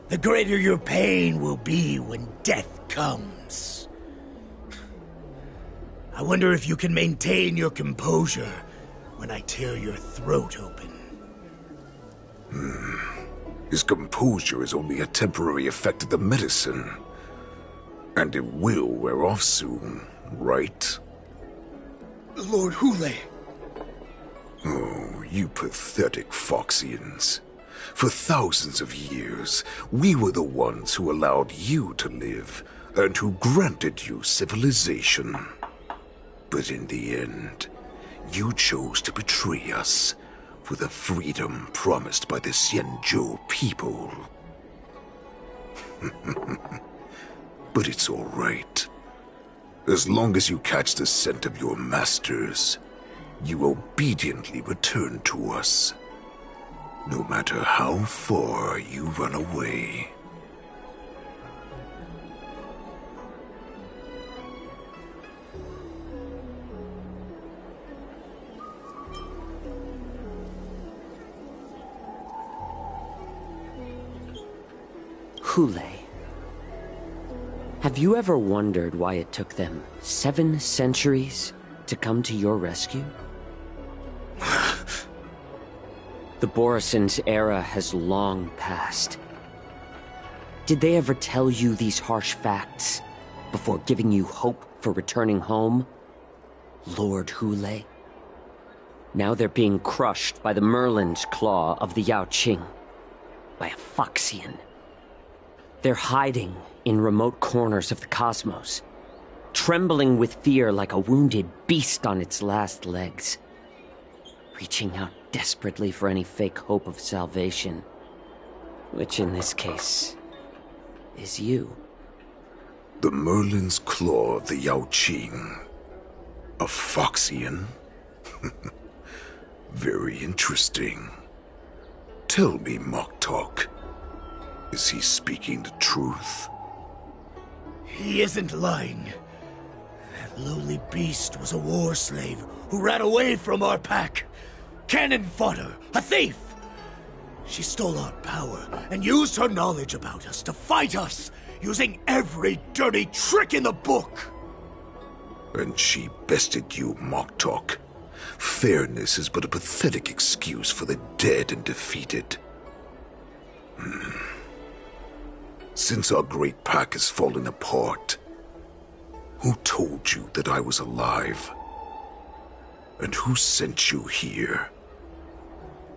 the greater your pain will be when death comes. I wonder if you can maintain your composure when I tear your throat open. His composure is only a temporary effect of the medicine. And it will wear off soon, right? Lord Hule! Oh, you pathetic Foxians. For thousands of years, we were the ones who allowed you to live, and who granted you civilization. But in the end, you chose to betray us for the freedom promised by the Xianzhou people. But it's all right. As long as you catch the scent of your masters, you obediently return to us. No matter how far you run away. Hule. Have you ever wondered why it took them 7 centuries to come to your rescue? The Borison's era has long passed. Did they ever tell you these harsh facts before giving you hope for returning home, Lord Hule? Now they're being crushed by the Merlin's claw of the Yaoqing, by a Foxian. They're hiding in remote corners of the cosmos, trembling with fear like a wounded beast on its last legs, reaching out desperately for any fake hope of salvation, which in this case is you. The Merlin's claw of the Yaoqing. A Foxian? Very interesting. Tell me, Moktok, is he speaking the truth? He isn't lying. That lowly beast was a war slave who ran away from our pack. Cannon fodder, a thief! She stole our power and used her knowledge about us to fight us, using every dirty trick in the book! And she bested you, Moktok. Fairness is but a pathetic excuse for the dead and defeated. Since our great pack has fallen apart, who told you that I was alive? And who sent you here?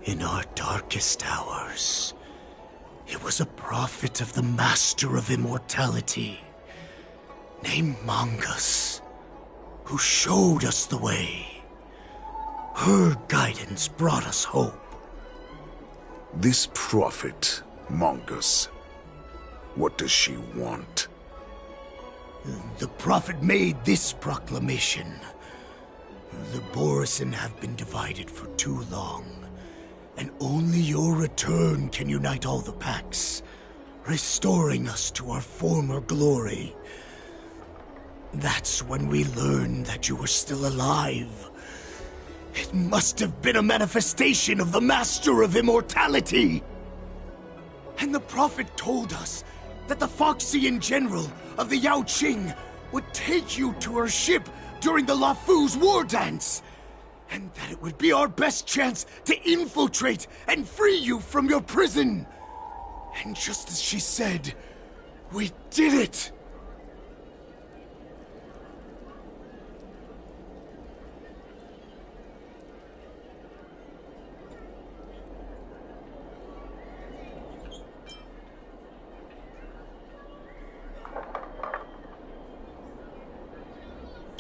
In our darkest hours, it was a prophet of the Master of Immortality, named Mongus, who showed us the way. Her guidance brought us hope. This prophet, Mongus, what does she want? The prophet made this proclamation. The Borison have been divided for too long, and only your return can unite all the packs, restoring us to our former glory. That's when we learned that you were still alive. It must have been a manifestation of the Master of Immortality! And the prophet told us that the Foxian general of the Yaoqing would take you to her ship during the Lafu's war dance, and that it would be our best chance to infiltrate and free you from your prison. And just as she said, we did it!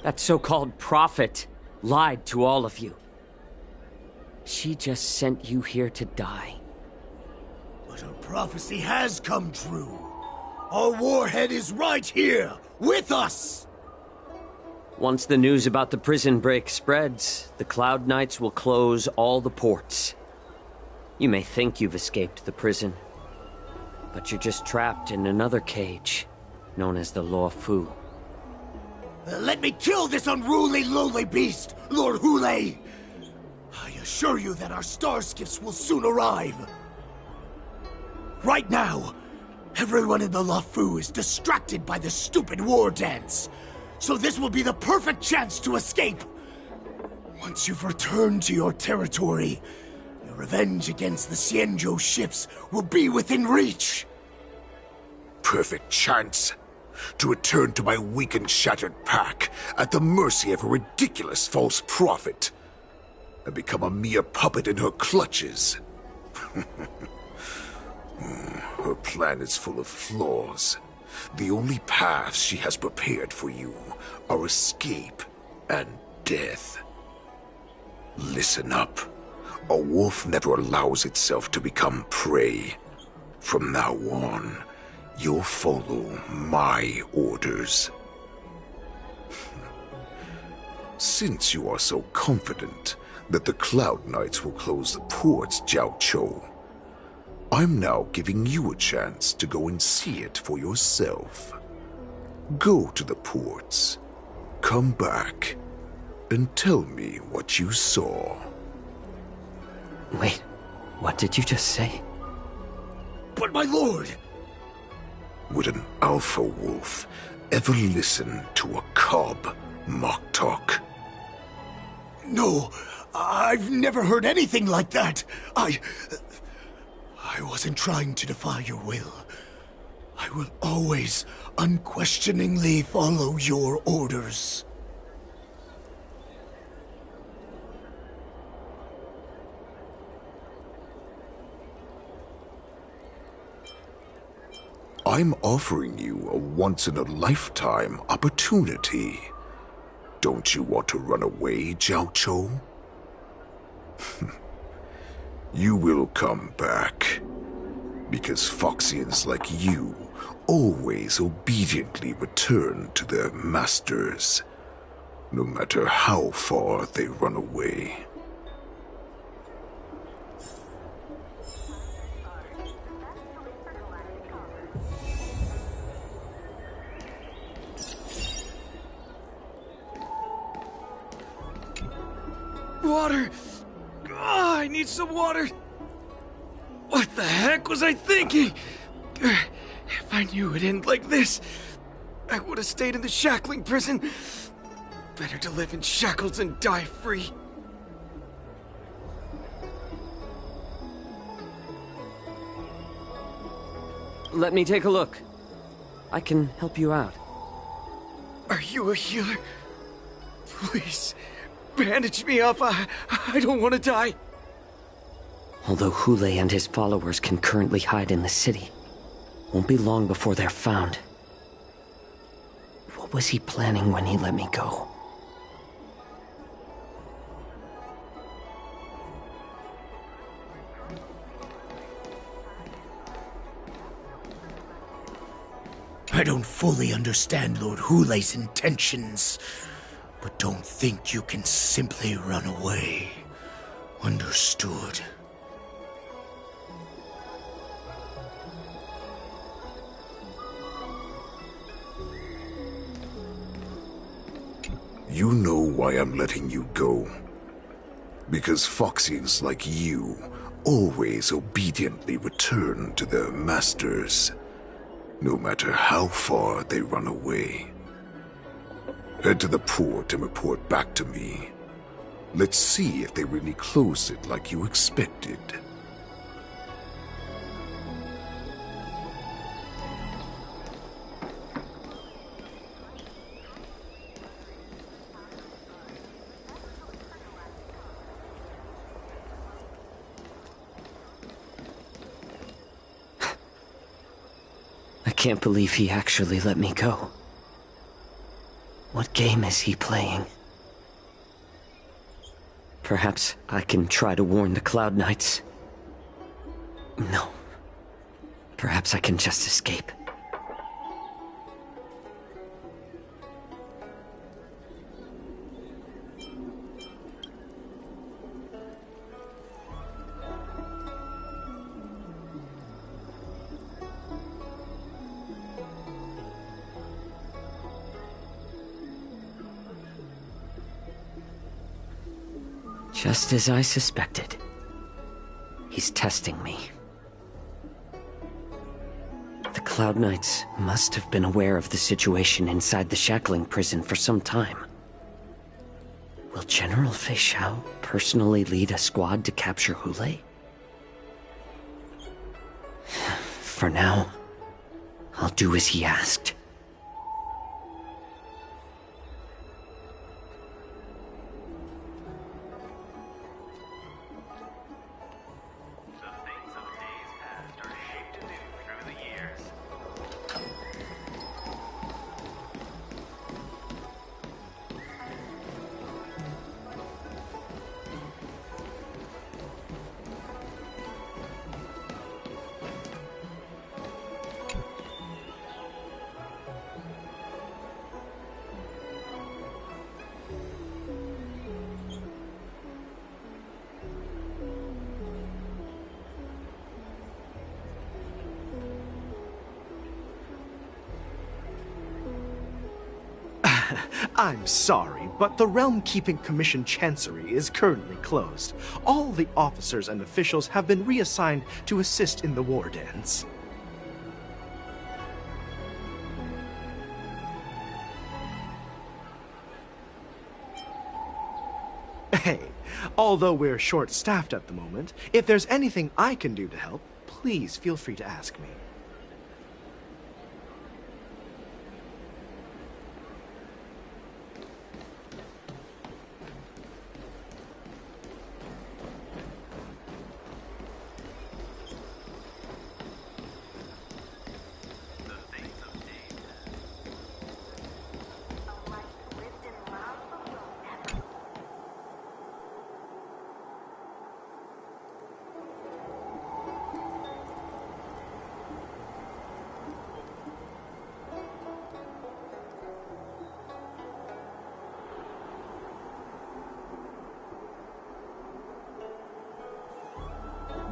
That so-called prophet lied to all of you. She just sent you here to die. But her prophecy has come true. Our warhead is right here, with us! Once the news about the prison break spreads, the Cloud Knights will close all the ports. You may think you've escaped the prison, but you're just trapped in another cage, known as the Luofu. Let me kill this unruly, lowly beast, Lord Hule! I assure you that our star skiffs will soon arrive. Right now, everyone in the Luofu is distracted by the stupid war dance, so this will be the perfect chance to escape. Once you've returned to your territory, your revenge against the Xianzhou ships will be within reach. Perfect chance to return to my weak and shattered pack at the mercy of a ridiculous false prophet and become a mere puppet in her clutches. Her plan is full of flaws. The only paths she has prepared for you are escape and death. Listen up. A wolf never allows itself to become prey. From now on, you'll follow my orders. Since you are so confident that the Cloud Knights will close the ports, Jiao Cho, I'm now giving you a chance to go and see it for yourself. Go to the ports, come back, and tell me what you saw. Wait, what did you just say? But my lord! Would an alpha wolf ever listen to a cub mock talk? No, I've never heard anything like that. I wasn't trying to defy your will. I will always unquestioningly follow your orders. I'm offering you a once-in-a-lifetime opportunity. Don't you want to run away, Jiao Cho? You will come back. Because Foxians like you always obediently return to their masters, no matter how far they run away. Water! I need some water! What the heck was I thinking? If I knew it'd end like this, I would have stayed in the shackling prison. Better to live in shackles than die free. Let me take a look. I can help you out. Are you a healer? Please, bandage me up. I don't want to die. Although Hule and his followers can currently hide in the city, won't be long before they're found. What was he planning when he let me go? I don't fully understand Lord Hule's intentions, but don't think you can simply run away. Understood. You know why I'm letting you go. Because Foxians like you always obediently return to their masters, no matter how far they run away. Head to the port and report back to me. Let's see if they really closed it like you expected. I can't believe he actually let me go. What game is he playing? Perhaps I can try to warn the Cloud Knights. No. Perhaps I can just escape. Just as I suspected. He's testing me. The Cloud Knights must have been aware of the situation inside the shackling prison for some time. Will General Fei Xiao personally lead a squad to capture Hule? For now, I'll do as he asked. I'm sorry, but the Realm Keeping Commission Chancery is currently closed. All the officers and officials have been reassigned to assist in the war dance. Hey, although we're short-staffed at the moment, if there's anything I can do to help, please feel free to ask me.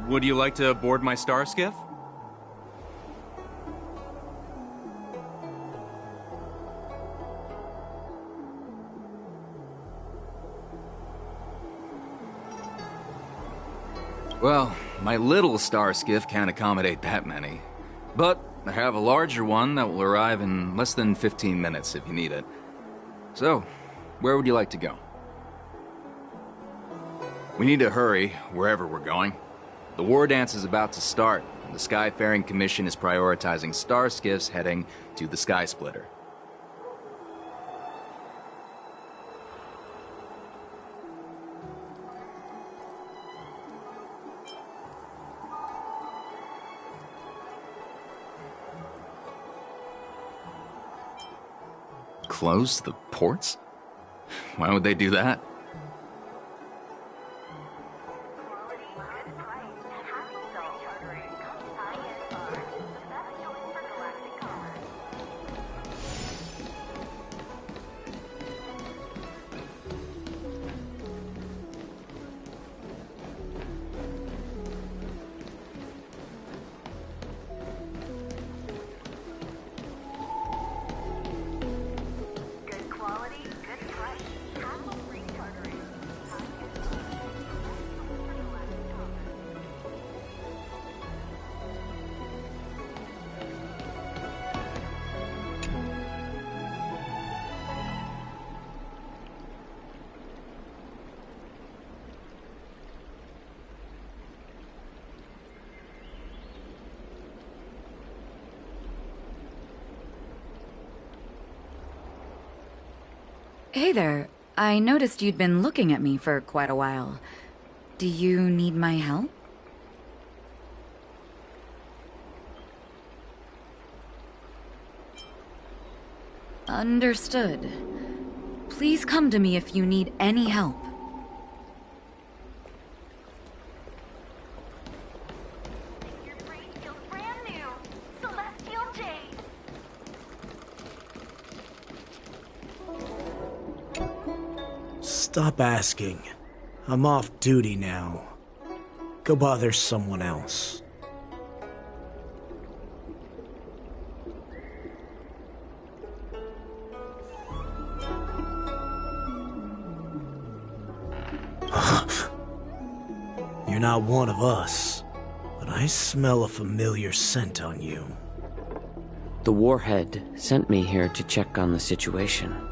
Would you like to board my star skiff? Well, my little star skiff can't accommodate that many. But I have a larger one that will arrive in less than 15 minutes if you need it. So, where would you like to go? We need to hurry wherever we're going. The war dance is about to start, and the Skyfaring Commission is prioritizing star skiffs heading to the Sky Splitter. Close the ports? Why would they do that? Hey there. I noticed you'd been looking at me for quite a while. Do you need my help? Understood. Please come to me if you need any help. Stop asking. I'm off duty now. Go bother someone else. You're not one of us, but I smell a familiar scent on you. The Warhead sent me here to check on the situation.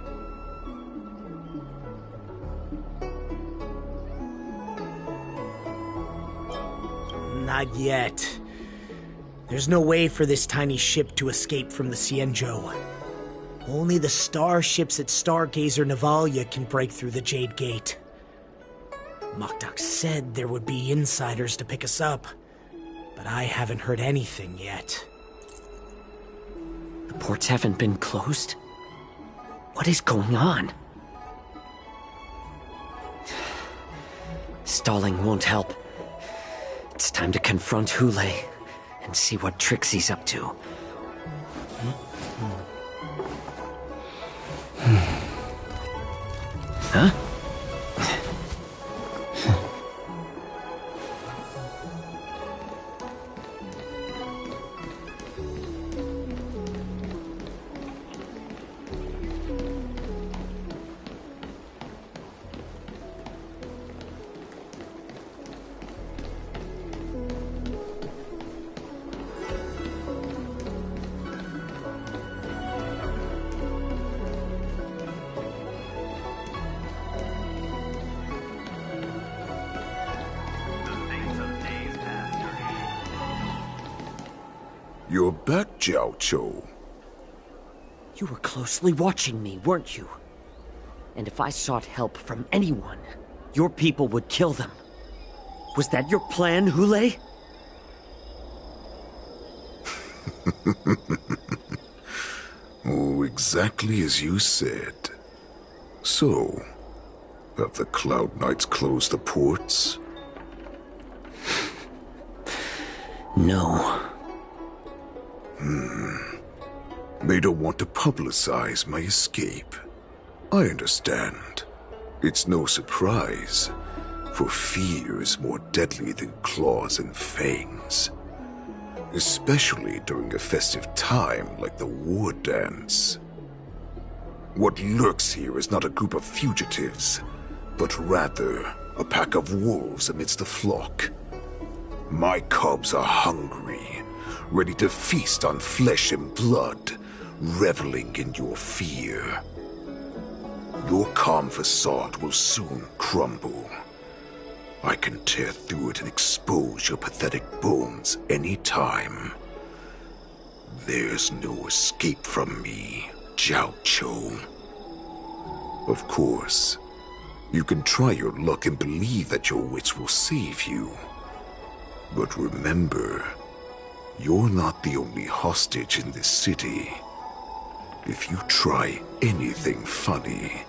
Not yet. There's no way for this tiny ship to escape from the Xianzhou. Only the starships at Stargazer Navalia can break through the Jade Gate. Mokdok said there would be insiders to pick us up, but I haven't heard anything yet. The ports haven't been closed? What is going on? Stalling won't help. It's time to confront Hule and see what tricks he's up to. Huh? You're back, Jiao Cho. You were closely watching me, weren't you? And if I sought help from anyone, your people would kill them. Was that your plan, Hule? Oh, exactly as you said. So, have the Cloud Knights closed the ports? No. They don't want to publicize my escape. I understand. It's no surprise, for fear is more deadly than claws and fangs. Especially during a festive time like the war dance. What lurks here is not a group of fugitives, but rather a pack of wolves amidst the flock. My cubs are hungry, ready to feast on flesh and blood, reveling in your fear. Your calm facade will soon crumble. I can tear through it and expose your pathetic bones any time. There's no escape from me, Jiao Cho. Of course, you can try your luck and believe that your wits will save you. But remember, you're not the only hostage in this city. If you try anything funny,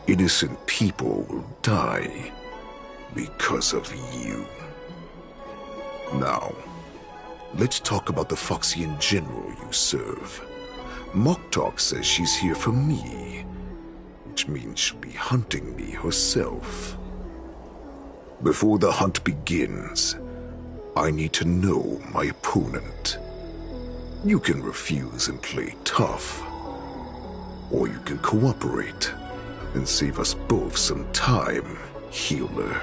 innocent people will die because of you. Now, let's talk about the Foxian general you serve. Moktok says she's here for me, which means she'll be hunting me herself. Before the hunt begins, I need to know my opponent. You can refuse and play tough, or you can cooperate and save us both some time, healer.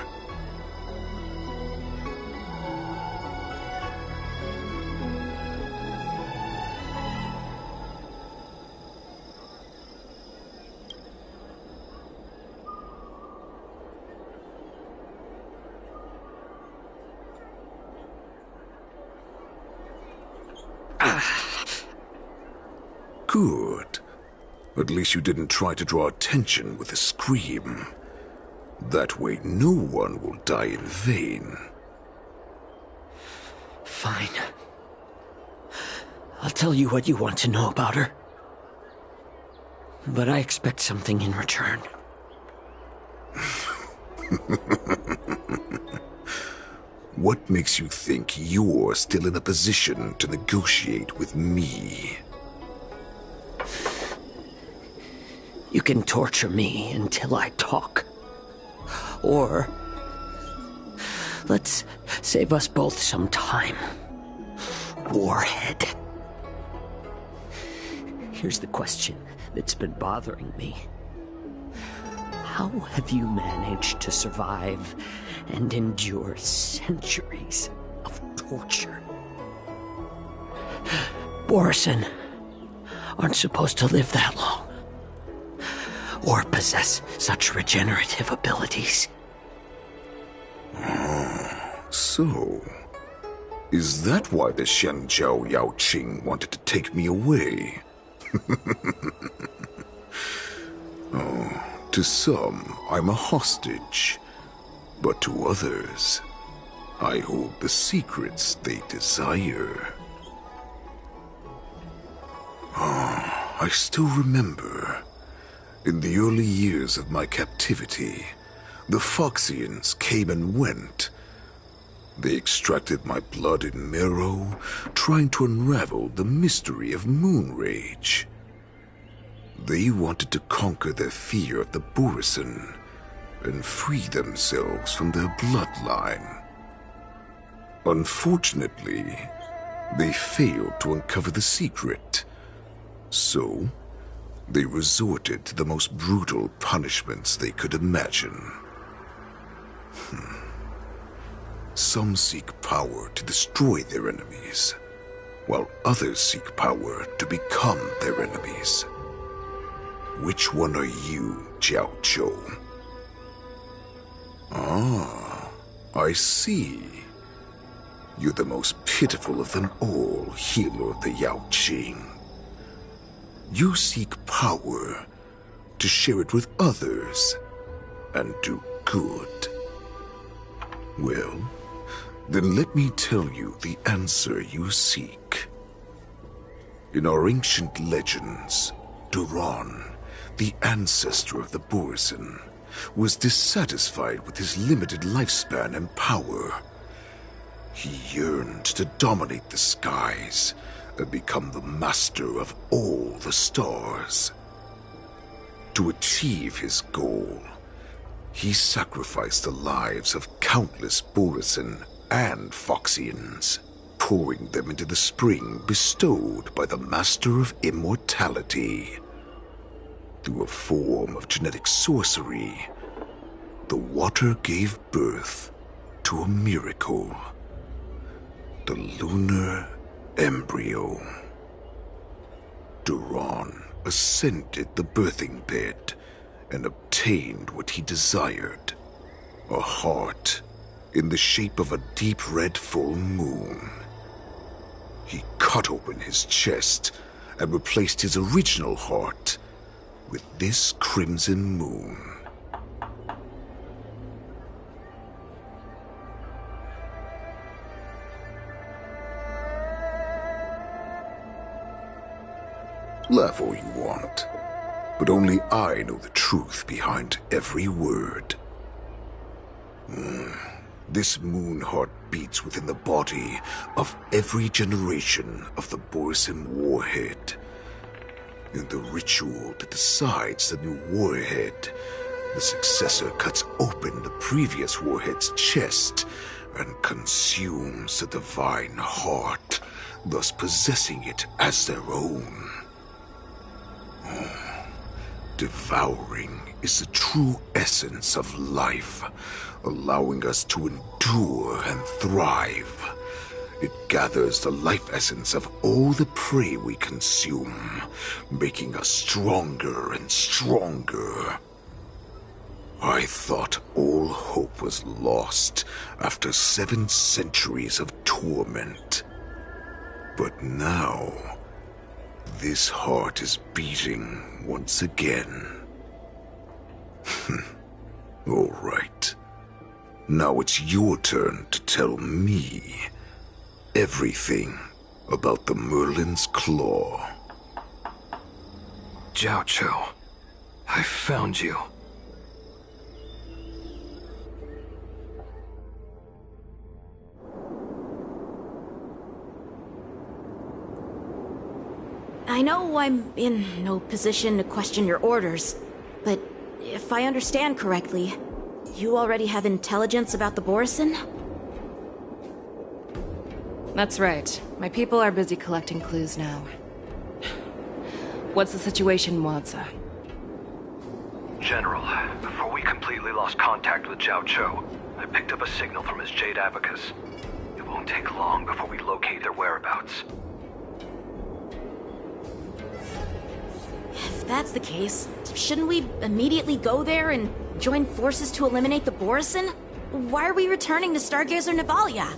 Good. At least you didn't try to draw attention with a scream. That way no one will die in vain. Fine. I'll tell you what you want to know about her. But I expect something in return. What makes you think you're still in a position to negotiate with me? You can torture me until I talk. Or let's save us both some time. Warhead. Here's the question that's been bothering me. How have you managed to survive and endure centuries of torture? Borison aren't supposed to live that long, or possess such regenerative abilities. So, is that why the Xianzhou Yaoqing wanted to take me away? Oh, to some, I'm a hostage, but to others, I hold the secrets they desire. I still remember. In the early years of my captivity, the Foxians came and went. They extracted my blood and marrow, trying to unravel the mystery of moon rage. They wanted to conquer their fear of the Borison and free themselves from their bloodline. Unfortunately, they failed to uncover the secret. So, they resorted to the most brutal punishments they could imagine. Some seek power to destroy their enemies, while others seek power to become their enemies. Which one are you, Jiao Cho? Ah, I see. You're the most pitiful of them all, healer of the Yaoqing. You seek power to share it with others and do good. Well, then let me tell you the answer you seek. In our ancient legends, Duran, the ancestor of the Borisin, was dissatisfied with his limited lifespan and power. He yearned to dominate the skies and become the master of all the stars. To achieve his goal, he sacrificed the lives of countless Borisin and Foxians, pouring them into the spring bestowed by the Master of Immortality. Through a form of genetic sorcery, the water gave birth to a miracle. The lunar embryo. Duran ascended the birthing bed and obtained what he desired. A heart in the shape of a deep red full moon. He cut open his chest and replaced his original heart with this crimson moon. Laugh all you want, but only I know the truth behind every word. This moon heart beats within the body of every generation of the Borisin warhead. In the ritual that decides the new warhead, the successor cuts open the previous warhead's chest and consumes the divine heart, thus possessing it as their own. Devouring is the true essence of life, allowing us to endure and thrive. It gathers the life essence of all the prey we consume, making us stronger and stronger. I thought all hope was lost after 7 centuries of torment. But now, this heart is beating once again. All right. Now it's your turn to tell me everything about the Merlin's Claw. Jiao Cho, I found you. I know I'm in no position to question your orders, but if I understand correctly, you already have intelligence about the Borisin? That's right. My people are busy collecting clues now. What's the situation, Wadza? General, before we completely lost contact with Jiao Cho, I picked up a signal from his Jade Abacus. It won't take long before we locate their whereabouts. If that's the case, shouldn't we immediately go there and join forces to eliminate the Borisin? Why are we returning to Stargazer Navalia?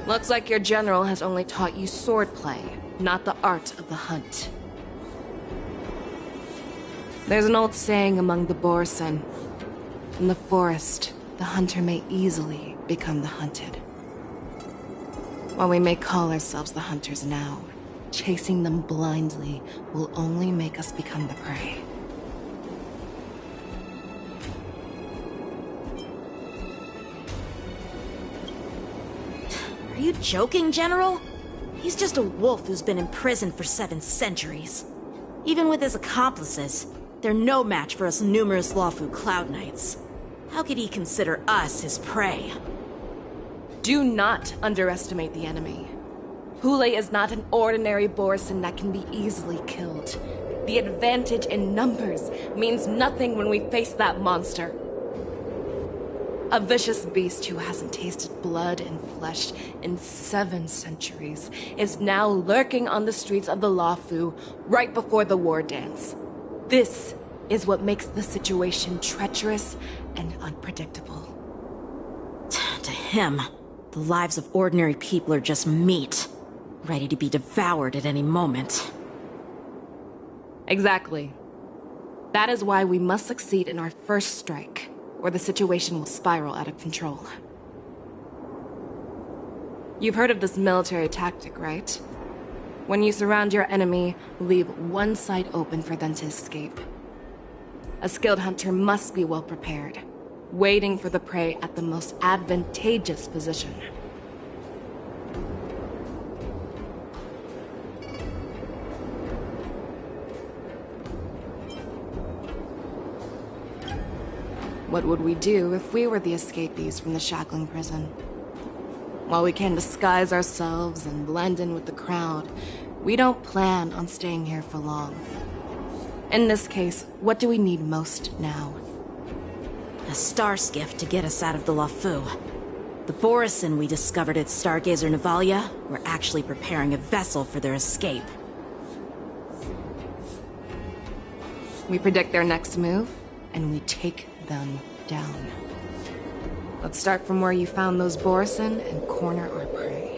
Looks like your general has only taught you swordplay, not the art of the hunt. There's an old saying among the Borisin. In the forest, the hunter may easily become the hunted. While we may call ourselves the hunters now, chasing them blindly will only make us become the prey. Are you joking, General? He's just a wolf who's been in prison for 7 centuries. Even with his accomplices, they're no match for us numerous Lawfu Cloud Knights. How could he consider us his prey? Do not underestimate the enemy. Hule is not an ordinary Borisin that can be easily killed. The advantage in numbers means nothing when we face that monster. A vicious beast who hasn't tasted blood and flesh in 7 centuries is now lurking on the streets of the Lawfu right before the war dance. This is what makes the situation treacherous and unpredictable. To him, the lives of ordinary people are just meat, ready to be devoured at any moment. Exactly. That is why we must succeed in our first strike, or the situation will spiral out of control. You've heard of this military tactic, right? When you surround your enemy, leave one side open for them to escape. A skilled hunter must be well prepared, waiting for the prey at the most advantageous position. What would we do if we were the escapees from the shackling prison? While we can disguise ourselves and blend in with the crowd, we don't plan on staying here for long. In this case, what do we need most now? A star skiff to get us out of the Lafu. The Borisin we discovered at Stargazer Navalia were actually preparing a vessel for their escape. We predict their next move, and we take them down. Let's start from where you found those Borisin and corner our prey.